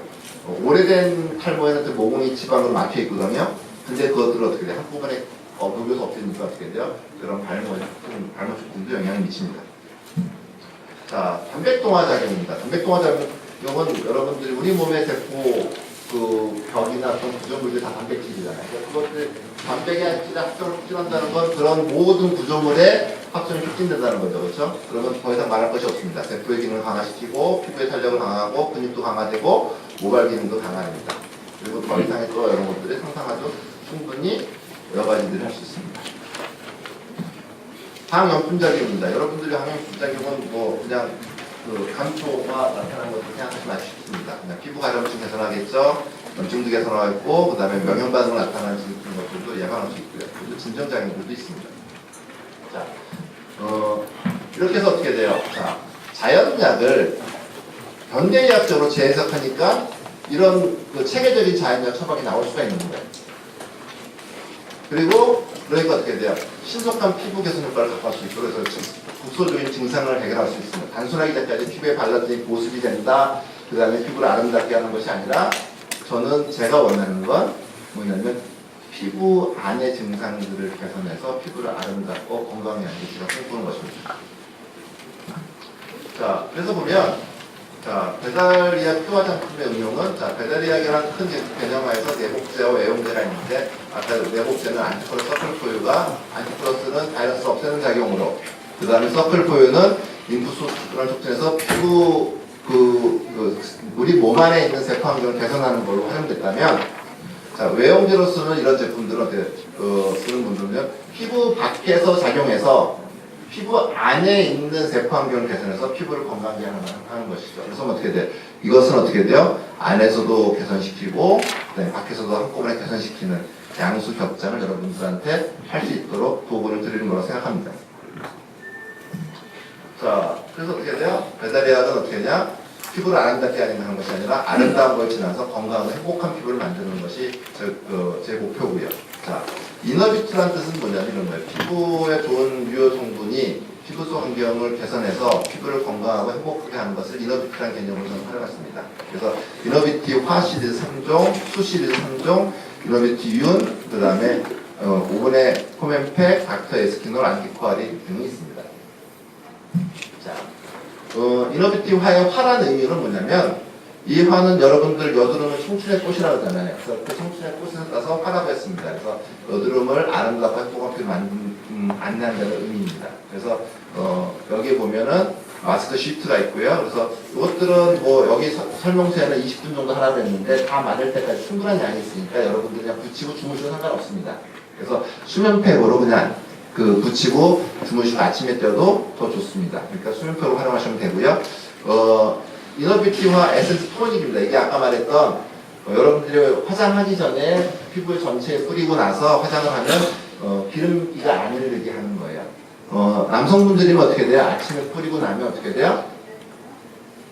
오래된 탈모에는 모공이 지방으로 막혀 있거든요. 근데 그것들을 어떻게 돼요? 한꺼번에 녹여서 없애니까 어떻게 돼요? 그런 발모축분도 영향을 미칩니다. 자, 단백동화 작용입니다. 단백동화 작용, 이건 여러분들이 우리 몸의 세포 그 벽이나 어떤 구조물들이 다 단백질이잖아요. 그것들 단백의 합성을 촉진한다는 건 그런 모든 구조물의 합성이 촉진된다는 거죠, 그렇죠? 그러면 더 이상 말할 것이 없습니다. 세포의 기능을 강화시키고 피부의 탄력을 강화하고 근육도 강화되고 모발 기능도 강화합니다. 그리고 더 이상의 또 이런 것들이 상상하도 충분히 여러 가지들을 할 수 있습니다. 항염증 작용입니다. 여러분들이 항염증 작용은 뭐 그냥 그 감초가 나타나는 것도 생각하지 마십니다. 그냥 피부 가려움증 개선하겠죠. 염증도 개선하겠고, 그 다음에 명현반응으로 나타나는 것들도 예방할 수 있고요. 그리고 진정작용들도 있습니다. 자, 이렇게 해서 어떻게 돼요? 자, 자연약을 현대의학적으로 재해석하니까 이런 그 체계적인 자연약 처방이 나올 수가 있는 거예요. 그리고 그러니까 어떻게 돼요? 신속한 피부 개선 효과를 갖고 갈 수 있고, 그래서 국소적인 증상을 해결할 수 있습니다. 단순하게 이제까지 피부에 발랐더니 보습이 된다, 그 다음에 피부를 아름답게 하는 것이 아니라 저는 제가 원하는 건 뭐냐면 피부 안의 증상들을 개선해서 피부를 아름답고 건강하게 하는 게 제가 꿈꾸는 것입니다. 자, 그래서 보면 자, 배달의학 피부화장품의 응용은 자, 배달의학이라는 큰 개념하에서 내복제와 외용제가 있는데 아까 내복제는 안티플러스 서클포유가 안티플러스는 바이러스 없애는 작용으로 그 다음에 서클포유는 림프소를 촉진해서 피부 우리 몸 안에 있는 세포 환경을 개선하는 걸로 활용됐다면 자, 외용제로 쓰는 이런 제품들은 어떻게 쓰는 분들은요 피부 밖에서 작용해서 피부 안에 있는 세포 환경을 개선해서 피부를 건강하게 하는 것이죠. 그래서 어떻게 돼요? 이것은 어떻게 돼요? 안에서도 개선시키고 그다음에 밖에서도 한꺼번에 개선시키는 양수 격장을 여러분들한테 할 수 있도록 도구를 드리는 거라고 생각합니다. 자, 그래서 어떻게 돼요? 배달의학은 어떻게 되냐? 피부를 아름답게 하는 것이 아니라 아름다운 걸 지나서 건강하고 행복한 피부를 만드는 것이 제 목표고요. 자, 이너비트라는 뜻은 뭐냐면 이런 거예요. 피부에 좋은 유효 성분이 피부 속 환경을 개선해서 피부를 건강하고 행복하게 하는 것을 이너비트라는 개념으로 저는 활용했습니다. 그래서 이너비티 화 시리즈 3종, 수 시리즈 3종, 이너비티 윤, 그 다음에 오븐의 코멘팩, 닥터 에스키놀, 안티코아리 등이 있습니다. 자, 이너비티 화의 화라는 의미는 뭐냐면 이 화는 여러분들 여드름을 청춘의 꽃이라고 하잖아요. 그래서 그 청춘의 꽃을 따서 화라고 했습니다. 그래서 여드름을 아름답고 행복하게 안내한다는 의미입니다. 그래서 여기 보면은 마스크 시트가 있고요. 그래서 이것들은 뭐 여기 설명서에는 20분 정도 하라고 했는데 다 마를 때까지 충분한 양이 있으니까 여러분들 그냥 붙이고 주무셔도 상관없습니다. 그래서 수면팩으로 그냥 붙이고 주무시고 아침에 떼어도 더 좋습니다. 그러니까 수면팩으로 활용하시면 되고요. 이너뷰티와 에센스 토닉입니다. 이게 아까 말했던 여러분들이 화장하기 전에 피부 전체에 뿌리고 나서 화장을 하면 기름기가 안 흐르게 하는 거예요. 남성분들이면 어떻게 돼요? 아침에 뿌리고 나면 어떻게 돼요?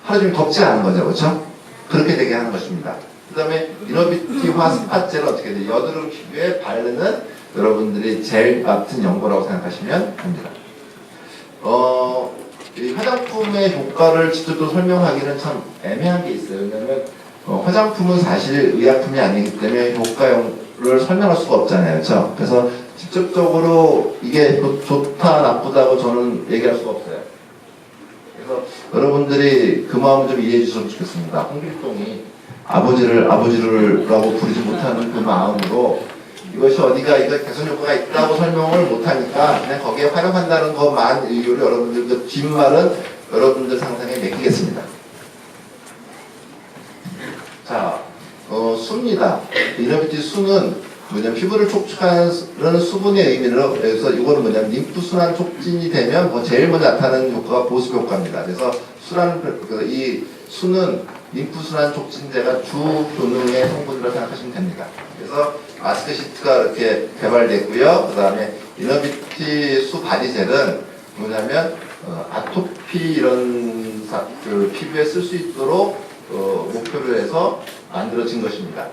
하루 종일 덥지 않은 거죠. 그렇죠? 그렇게 되게 하는 것입니다. 그 다음에 이너뷰티와 스팟젤은 어떻게 돼요? 여드름 피부에 바르는 여러분들이 젤 같은 연고라고 생각하시면 됩니다. 이 화장품의 효과를 직접 또 설명하기는 참 애매한 게 있어요. 왜냐면 화장품은 사실 의약품이 아니기 때문에 효과를 설명할 수가 없잖아요. 그렇죠? 그래서 직접적으로 이게 좋다 나쁘다고 저는 얘기할 수가 없어요. 그래서 여러분들이 그 마음 좀 이해해 주셨으면 좋겠습니다. 홍길동이 아버지라고 부르지 못하는 그 마음으로 이것이 어디가 이거 개선 효과가 있다고 설명을 못하니까 그냥 거기에 활용한다는 것만 이유로 여러분들 그 뒷말은 여러분들 상상에 맡기겠습니다. 자, 수입니다. 이너뷰티 수는 뭐냐면 피부를 촉촉하는 수분의 의미로 그래서 이거는 뭐냐면 림프 순환 촉진이 되면 제일 먼저 나타나는 효과가 보습 효과입니다. 그래서 이 수는 림프 순환 촉진제가 주 효능의 성분이라고 생각하시면 됩니다. 그래서 마스크 시트가 이렇게 개발됐고요. 그 다음에 이너뷰티 수 바디젤은 뭐냐면 아토피 이런 피부에 쓸 수 있도록 목표로 해서 만들어진 것입니다.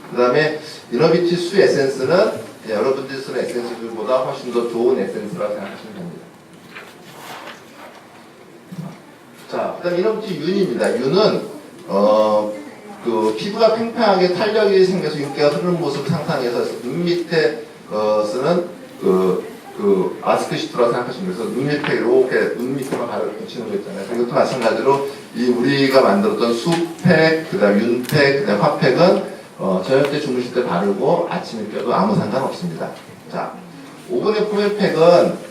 그 다음에 이너뷰티 수 에센스는 여러분들이 쓰는 에센스들보다 훨씬 더 좋은 에센스라고 생각하시면 됩니다. 자, 그 다음에 이너뷰티 윤입니다. 윤은 피부가 팽팽하게 탄력이 생겨서 윤기가 흐르는 모습을 상상해서 눈 밑에 쓰는 마스크 시트라고 생각하시면 돼요. 그래서 눈 밑에 이렇게 눈 밑에만 바로 붙이는 거 있잖아요. 이것도 마찬가지로 우리가 만들었던 수팩, 그 다음 윤팩, 그 다음 화팩은 저녁 때 주무실 때 바르고 아침에 껴도 아무 상관없습니다. 자, 오븐의 포맨팩은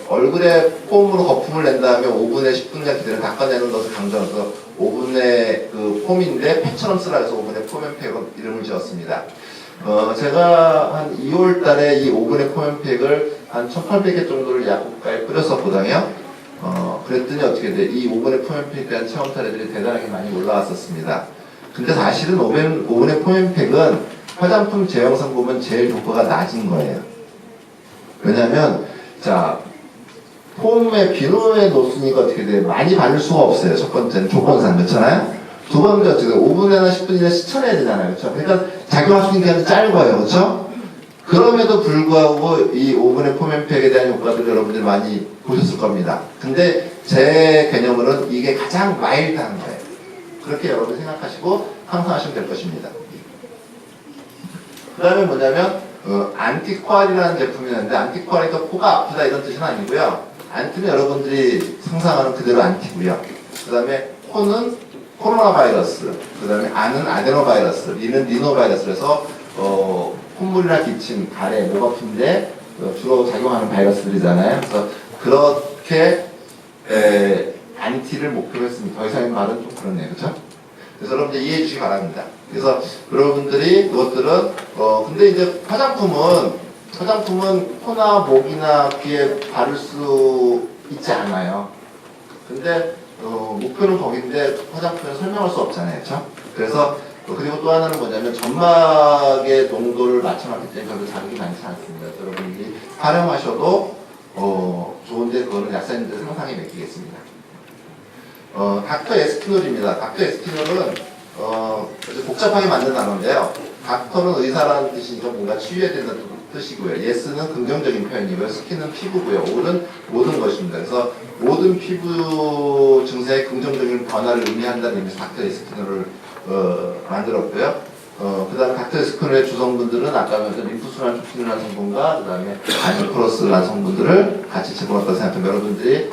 얼굴에 폼으로 거품을 낸 다음에 오븐에 10분간 기다려 닦아내는 것을 강조해서 오븐의 폼인데 팩처럼 쓰라 해서 오븐의 포맨팩으로 이름을 지었습니다. 제가 한 2월 달에 이 오븐의 포맨팩을 한 1800개 정도를 약국가에 뿌렸었거든요. 그랬더니 어떻게 돼? 이 오븐의 포맨팩에 대한 체험 사례들이 대단하게 많이 올라왔었습니다. 근데 사실은 오븐의 포맨팩은 화장품 제형상 보면 제일 효과가 낮은 거예요. 왜냐면, 자, 폼에 비누에 놓으니까 어떻게 돼? 많이 바를 수가 없어요. 첫 번째는 조건상, 그렇잖아요? 두 번째 어떻게 돼? 5분이나 10분 이내 스쳐내야 되잖아요. 그렇죠? 그러니까 작용할 수 있는 기간이 짧아요. 그렇죠? 그럼에도 불구하고 이 오븐의 포맨팩에 대한 효과들을 여러분들이 많이 보셨을 겁니다. 근데 제 개념으로는 이게 가장 마일드한 거예요. 그렇게 여러분이 생각하시고 상상하시면 될 것입니다. 그 다음에 뭐냐면 안티코알이라는 제품이 있는데 안티코알이니까 코가 아프다 이런 뜻은 아니고요. 안티는 여러분들이 상상하는 그대로 안티고요. 그 다음에 코는 코로나 바이러스, 그 다음에 안은 아데노 바이러스, 리는 리노 바이러스라서 콧물이나 기침, 가래, 목 아픈데 주로 작용하는 바이러스들이잖아요. 그래서 그렇게 안티를 목표로 했습니다. 더 이상의 말은 좀 그렇네요. 그렇죠? 그래서 여러분들 이해해 주시기 바랍니다. 그래서 여러분들이 이것들은 근데 이제 화장품은 코나 목이나 귀에 바를 수 있지 않아요. 근데 목표는 거기인데 화장품에 설명할 수 없잖아요. 그렇죠? 그래서 그리고 또 하나는 뭐냐면 점막의 농도를 맞춰놨기 때문에 별로 자극이 많지 않습니다. 여러분들이 활용하셔도 좋은데 그거는 약사님들 상상에 맡기겠습니다. 닥터 에스피놀입니다. 닥터 에스피놀은 복잡하게 만든 단어인데요. 닥터는 의사라는 뜻이니까 뭔가 치유해야 된다는 뜻이고요. 예스는 긍정적인 표현이고요. 스킨은 피부고요. 올은 모든 것입니다. 그래서 모든 피부 증세의 긍정적인 변화를 의미한다는 의미에서 닥터 에스피놀을 만들었고요. 그 다음에 닥터 에스피놀의 주성분들은 아까 말했던 림프순환 촉진이라는 성분과 그 다음에 아니크로스라는 성분들을 같이 제공했다고 생각하면 여러분들이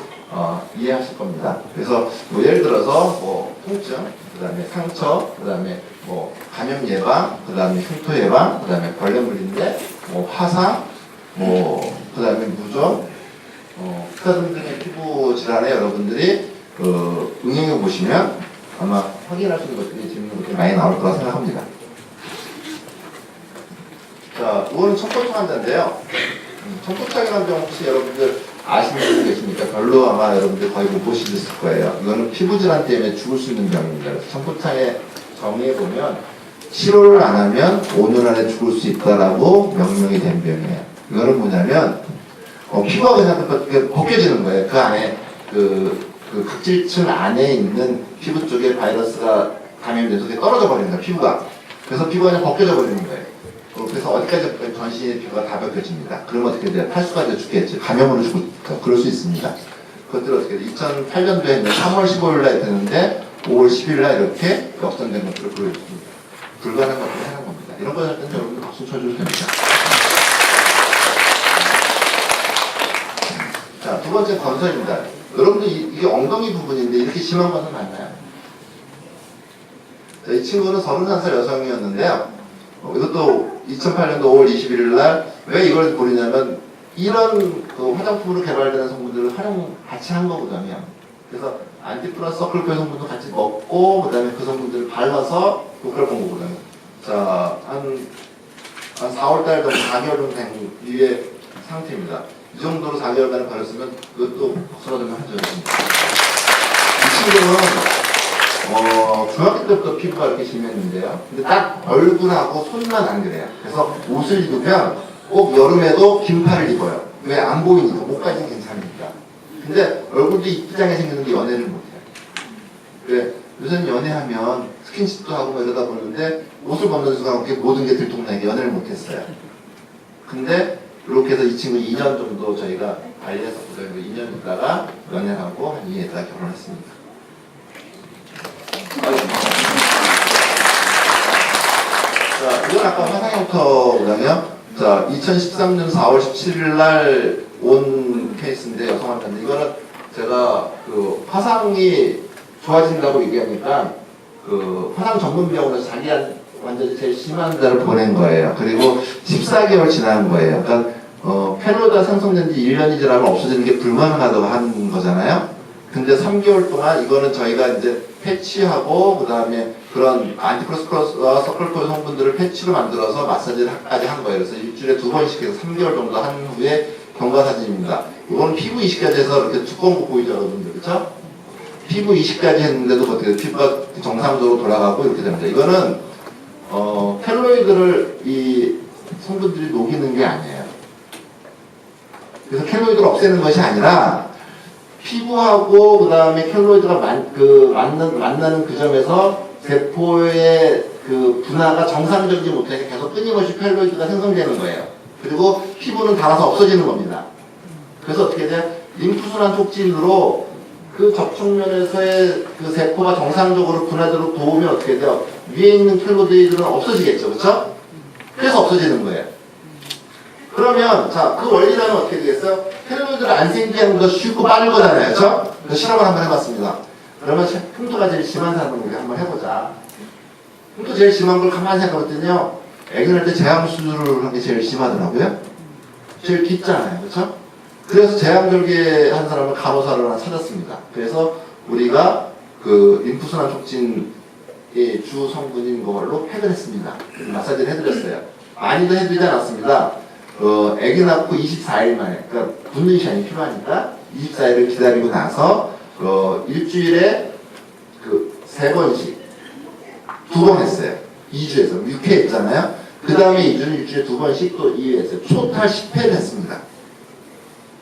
이해하실 겁니다. 그래서 뭐 예를 들어서 통증, 그 다음에 상처, 그 다음에 뭐 감염 예방, 그 다음에 흉터 예방, 그 다음에 벌레 물린데, 뭐 화상, 뭐 그 다음에 무좀, 기타 등등의 피부 질환에 여러분들이 응용해 보시면 아마 확인할 수 있는 것들이 재밌는 것들이 많이 나올 거라 생각합니다. 자, 이거는 청포차 환자인데요. 청포차 환자 혹시 여러분들 아시는 분 계십니까? 별로 아마 여러분들 거의 못 보셨을 거예요. 이거는 피부 질환 때문에 죽을 수 있는 병입니다. 그래서 청포차의 정의에 보면 치료를 안 하면 5년 안에 죽을 수 있다라고 명명이 된 병이에요. 이거는 뭐냐면 피부가 그냥 벗겨지는 거예요. 그 안에 그 각질층 안에 있는 피부 쪽에 바이러스가 감염돼서 그게 떨어져 버리는 거예요. 피부가. 그래서 피부가 그냥 벗겨져 버리는 거예요. 그래서 어디까지 전신의 피부가 다 벗겨집니다. 그러면 어떻게 돼요? 탈수까지 죽겠지. 감염으로 죽을까? 그럴 수 있습니다. 그것들을 어떻게 돼요? 2008년도에 3월 15일날 되는데 5월 10일날 이렇게 역전된 것들을 보여줬습니다. 불가능한 것들을 해낸 겁니다. 이런 거 할 때는 여러분들 박수 쳐주셔도 됩니다. 자, 두 번째 건설입니다. 여러분들 이게 엉덩이 부분인데 이렇게 심한 것은 맞나요? 자, 이 친구는 31살 여성이었는데요. 이것도 2008년도 5월 21일 날 왜 이걸 고르냐면 이런 화장품으로 개발되는 성분들을 같이 한 거거든요. 그래서 안티플러스 서클코의 성분도 같이 먹고 그 다음에 그 성분들을 발라서 그걸 본 거거든요. 자, 한 4월달 정도 4개월 정도 된 뒤의 상태입니다. 이 정도로 4개월간을 바렸으면 그것도 쓰러지면 하죠. 이 친구는 중학교 때부터 피부가 이렇게 심했는데요. 근데 딱 얼굴하고 손만 안 그래요. 그래서 옷을 입으면 꼭 여름에도 긴팔을 입어요. 왜? 안 보이니까. 목까지는 괜찮으니까. 근데 얼굴도 이쁘장하게 생겼는데 연애를 못해요. 그래, 요새는 연애하면 스킨십도 하고 뭐 이러다 보는데 옷을 벗는 순간 모든 게 들통나게 연애를 못했어요. 근데 이렇게 해서 이 친구 2년 정도 저희가 관리했었거든요. 2년 있다가 연애하고 한 2년 있다가 결혼했습니다. 자, 이건 아까 화상형터거든요. 자, 2013년 4월 17일 날 온 케이스인데 여성 환자인데 이거는 제가 화상이 좋아진다고 얘기하니까 화상 전문 병원에서 자기 완전히 제일 심한 데를 보낸 거예요. 그리고 14개월 지난 거예요. 그러니까 페노이드가 생성된 지 1년이 지나면 없어지는 게 불가능하다고 하는 거잖아요. 근데 3개월 동안 이거는 저희가 이제 패치하고 그 다음에 그런 안티프로스크로스와 서클코의 성분들을 패치로 만들어서 마사지를까지 한 거예요. 그래서 일주일에 2번씩 해서 3개월 정도 한 후에 경과 사진입니다. 이건 피부 이식까지 해서 이렇게 두꺼운 거 보이죠, 여러분들, 그렇죠? 피부 이식까지 했는데도 어떻게 피부가 정상적으로 돌아가고 이렇게 됩니다. 이거는 켈로이드를 이 성분들이 녹이는 게 아니에요. 그래서 켈로이드를 없애는 것이 아니라 피부하고 그 다음에 켈로이드가 만나는 그 점에서 세포의 분화가 정상적이지 못하게 계속 끊임없이 켈로이드가 생성되는 거예요. 그리고 피부는 닳아서 없어지는 겁니다. 그래서 어떻게 돼요? 림프순환 촉진으로 그 접촉면에서의 그 세포가 정상적으로 분화되도록 도우면 어떻게 돼요? 위에 있는 켈로이드는 없어지겠죠. 그렇죠? 그래서 없어지는 거예요. 그러면 자, 그 원리라면 어떻게 되겠어요? 켈로이드를 안 생기게 하는 거 쉽고 빠른 거잖아요. 그렇죠? 그 실험을 한번 해봤습니다. 그러면 흉터가 제일 심한 사람을 우리 한번 해보자. 흉터 제일 심한 걸 가만히 생각해봤더니요. 애기 낳을 때 제왕 수술을 한 게 제일 심하더라고요. 제일 깊잖아요. 그렇죠? 그래서 제왕절개 한 사람을 간호사를 하나 찾았습니다. 그래서 우리가 림프순환 촉진의 주 성분인 걸로 팩을 했습니다. 마사지를 해드렸어요. 많이도 해드리지 않았습니다. 애기 낳고 24일 만에, 그러니까 붓는 시간이 필요하니까 24일을 기다리고 나서 일주일에 3번씩 2번 했어요. 2주에서 6회 했잖아요. 그 다음에 2주는 일주일에 2번씩 또 2회 했어요. 토탈 10회를 했습니다.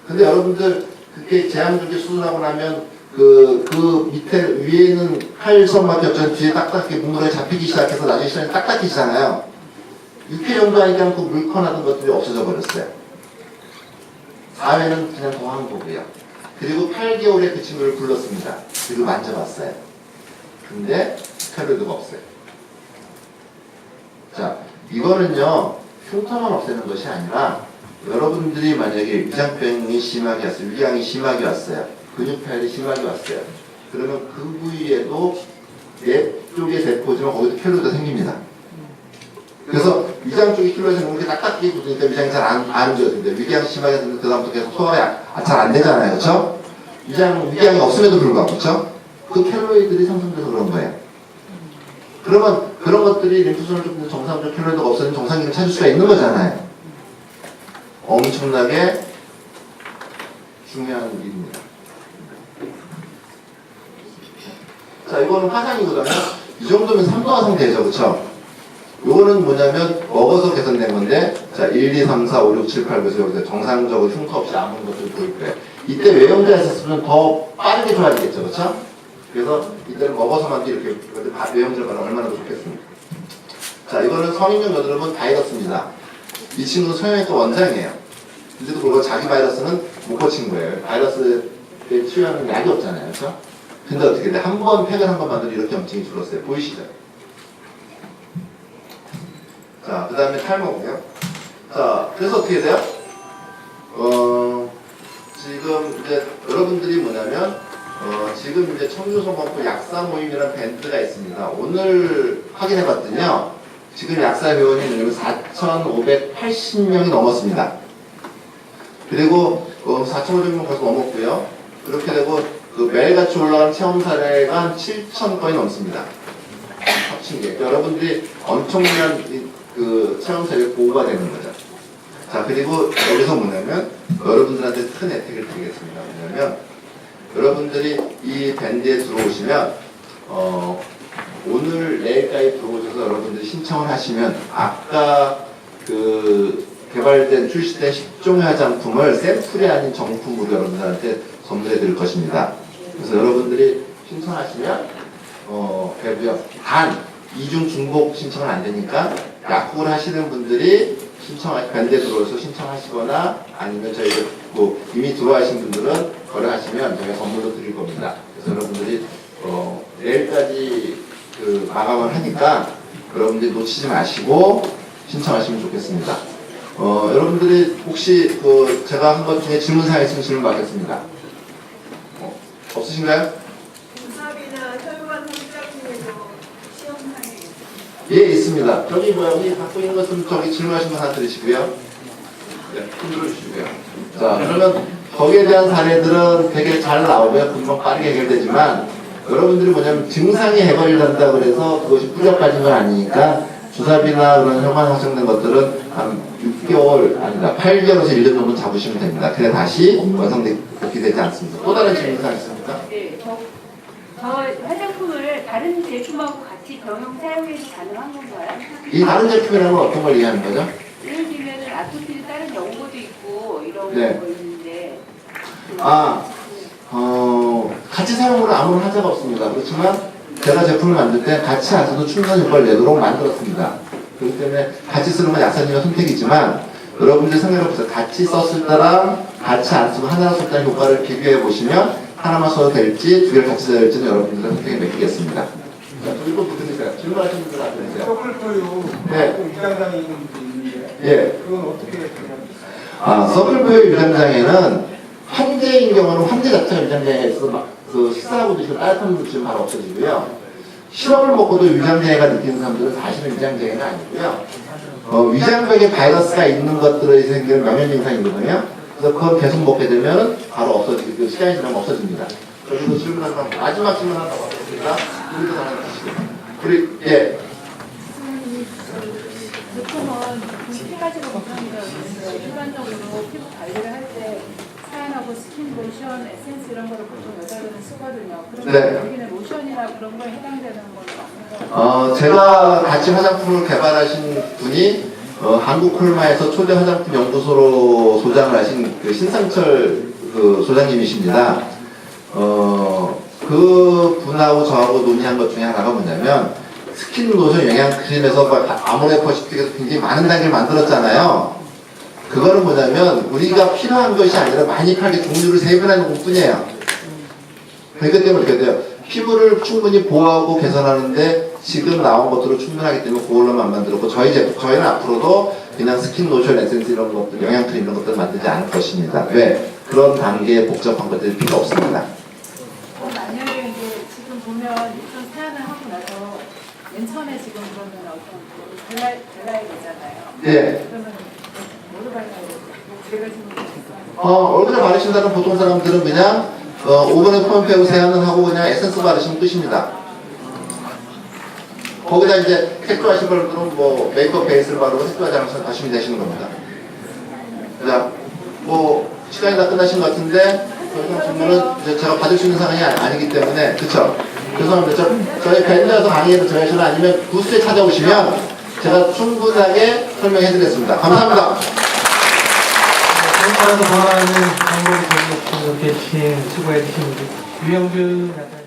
근데 여러분들 그렇게 제왕절개 수술하고 나면 그 밑에 위에는 칼섬 겹쳐 뒤에 딱딱하게 뭉그러져 잡히기 시작해서 나중에 시간이 딱딱해지잖아요. 6회 정도 하니까 그 물컹하던 것들이 없어져 버렸어요. 4회는 그냥 더 한 거고요. 그리고 8개월에 그 친구를 불렀습니다. 그리고 만져봤어요. 근데 켈로이드가 없어요. 자, 이거는요 흉터만 없애는 것이 아니라 여러분들이 만약에 위장병이 심하게 왔어요, 위양이 심하게 왔어요, 근육파열이 심하게 왔어요. 그러면 그 부위에도 쪽에 대포지만 거기도 켈로이드가 생깁니다. 그래서 위장 쪽이 켈로이드 생기면 이렇게 딱딱하게 굳으니까 위장이 잘 안 움직여진대. 위궤양 심하게 되면 그다음부터 계속 소화가 잘 안 되잖아요. 그렇죠? 위궤양이 없음에도 불구하고 그렇죠? 그 켈로이드들이 상승돼서 그런 거예요. 그러면 그런 것들이 림프선을 좀 정상적으로 켈로이드가 없어지면 정상기를 찾을 수가 있는 거잖아요. 엄청나게 중요한 일입니다. 자, 이거는 화상이거든요. 이 정도면 3도화 상태죠. 그쵸? 요거는 뭐냐면 먹어서 개선된 건데, 자, 1, 2, 3, 4, 5, 6, 7, 8, 그래서 여기서 정상적으로 흉터 없이 아무 것들이 보일 거예요. 이때 외형제가 있었으면 더 빠르게 좋아지겠죠. 그쵸? 그래서 이때는 먹어서만 이렇게 외형제를 가면 얼마나 더 좋겠습니까? 자, 이거는 성인용 여드름은 바이러스입니다. 이 친구는 소형외과 원장이에요. 근데도 불구하고 자기 바이러스는 못 고친 거예요. 바이러스에 치료하는 약이 없잖아요. 그렇죠? 근데 어떻게 돼? 한 번 팩을 한 번 만들어 이렇게 염증이 줄었어요. 보이시죠? 자, 그 다음에 탈모고요. 자, 그래서 어떻게 돼요? 지금 이제 여러분들이 뭐냐면 지금 이제 청주소먹고 약사 모임이라는 밴드가 있습니다. 오늘 확인해봤더니요. 지금 약사 회원이 4,580명이 넘었습니다. 그리고 4,500명 벌써 넘었고요. 그렇게 되고 그 매일같이 올라간 체험 사례가 한 7,000건이 넘습니다. 합친 게. 여러분들이 엄청난 그 체험 사례 보호가 되는 거죠. 자, 그리고 여기서 뭐냐면 여러분들한테 큰 혜택을 드리겠습니다. 뭐냐면 여러분들이 이 밴드에 들어오시면 오늘 내일까지 들어오셔서 여러분들이 신청을 하시면 아까 그 개발된 출시된 10종의 화장품을 샘플이 아닌 정품으로 여러분들한테 선물해 드릴 것입니다. 그래서 여러분들이 신청하시면 배부요. 단 이중 중복 신청은 안 되니까 약국을 하시는 분들이 밴드에 들어오셔서 신청하시거나 아니면 저희가 뭐 이미 들어와신 분들은 거래하시면 저희가 선물로 드릴 겁니다. 그래서 여러분들이 내일까지 그 마감을 하니까 여러분들이 놓치지 마시고 신청하시면 좋겠습니다. 여러분들이 혹시 그 제가 한 것 중에 질문사항 있으면 질문 받겠습니다. 없으신가요? 공사비나 혈관 성장팀에서 시험상에 예, 있습니다. 저기 여기 갖고 있는 것은 저기 질문하신 분 하나 드리시고요. 네, 손 들어주시고요. 자, 그러면 거기에 대한 사례들은 되게 잘 나오고요. 금방 빠르게 해결되지만 여러분들이 뭐냐면 증상이 해결이 된다 그래서 그것이 뿌려빠진 건 아니니까 주사비나 그런 혈관 확정된 것들은 한 6개월, 아니다, 8개월에서 1년 정도 잡으시면 됩니다. 그래 다시 완성되게 되지 않습니다. 또 다른 질문사항 있습니까? 네, 저 화장품을 다른 제품하고 같이 병용 사용해도 가능한 건가요? 이 다른 제품이라는 건 어떤 걸 이해하는 거죠? 예를 들면 아토피는 다른 연고도 있고 이런 네. 거 있는데 같이 사용으로 아무런 하자가 없습니다. 그렇지만 제가 제품을 만들 때 같이 안 써도 충분한 효과를 내도록 만들었습니다. 그렇기 때문에 같이 쓰는 건 약사님의 선택이지만 여러분들 생각해보세요. 같이 썼을 때랑 같이 안 쓰고 하나 쓸 때의 효과를 비교해 보시면 하나만 써도 될지 두 개를 같이 써야 될지는 여러분들의 선택에 맡기겠습니다. 자, 저기 또 부탁드릴까요? 질문하시는 분들 앞에 계세요. 서클포유 네. 위장장애 있는 분도 있는데 예. 그건 어떻게 해야 서클포유 위장장애는 환자인 경우는 환자 자체가 위장장애에 있어서 막 그 식사하고 드시고 따뜻한 물 드시면 바로 없어지고요. 시럽을 먹고도 위장장애가 느끼는 사람들은 사실은 위장장애가 아니고요. 위장벽에 바이러스가 있는 것들에 생기는 면역 증상이거든요. 그래서 그걸 계속 먹게 되면 바로 없어지고 그 시간이 지나면 없어집니다. 여기서 질문 하나, 마지막 질문 하나 받겠습니다. 우리도 하나 하시고. 우리 예. 보통은 세 가지로 먹는다고 했어요. 일반적으로 피부 관리를 할 때 사연하고 스킨 로션, 에센스 이런 거를 보통 여자들은 쓰거든요. 그런데 네. 여기는 로션이나 그런 거에 해당되는 건 없는 거예요. 제가 같이 화장품을 개발하신 분이 한국콜마에서 초대 화장품 연구소로 소장을 하신 그 신상철 그 소장님이십니다. 그 분하고 저하고 논의한 것 중에 하나가 뭐냐면 스킨 로션 영양 크림에서 아모레퍼시픽에서 굉장히 많은 단계를 만들었잖아요. 그거는 뭐냐면 우리가 필요한 것이 아니라 많이 팔게 종류를 세분하는 것뿐이에요. 그렇기 때문에 어떻게 돼요? 피부를 충분히 보호하고 개선하는데 지금 나온 것들로 충분하기 때문에 그걸로만 만들었고 저희는 앞으로도 그냥 스킨 로션, 에센스 이런 것들, 영양크림 이런 것들 만들지 않을 것입니다. 왜? 그런 단계의 복잡한 것들이 필요 없습니다. 만약에 이제 지금 보면 입점 사연을 하고 나서 맨 처음에 지금 그러면 어떤 발라야 되잖아요. 예. 그러면 뭐로 발라야 되죠? 제가 지금 얼굴에 바르신다는 보통 사람들은 그냥 5번에 펌프하고 세안을 하고 그냥 에센스 바르시면 끝입니다. 거기다 이제 색조 하신 분들은 뭐 메이크업 베이스를 바르고 색조 화장을 하시면 되시는 겁니다. 자, 뭐 시간이 다 끝나신 것 같은데 더 이상 질문은 이제 제가 받을 수 있는 상황이 아니기 때문에 그쵸? 죄송합니다. 저희 밴드에서 강의를 저희는 아니면 부스에 찾아오시면 제가 충분하게 설명해 드리겠습니다. 감사합니다. 따라서 전화하는 방법이 되게 주신 수고해 주신 우리 유영준 약간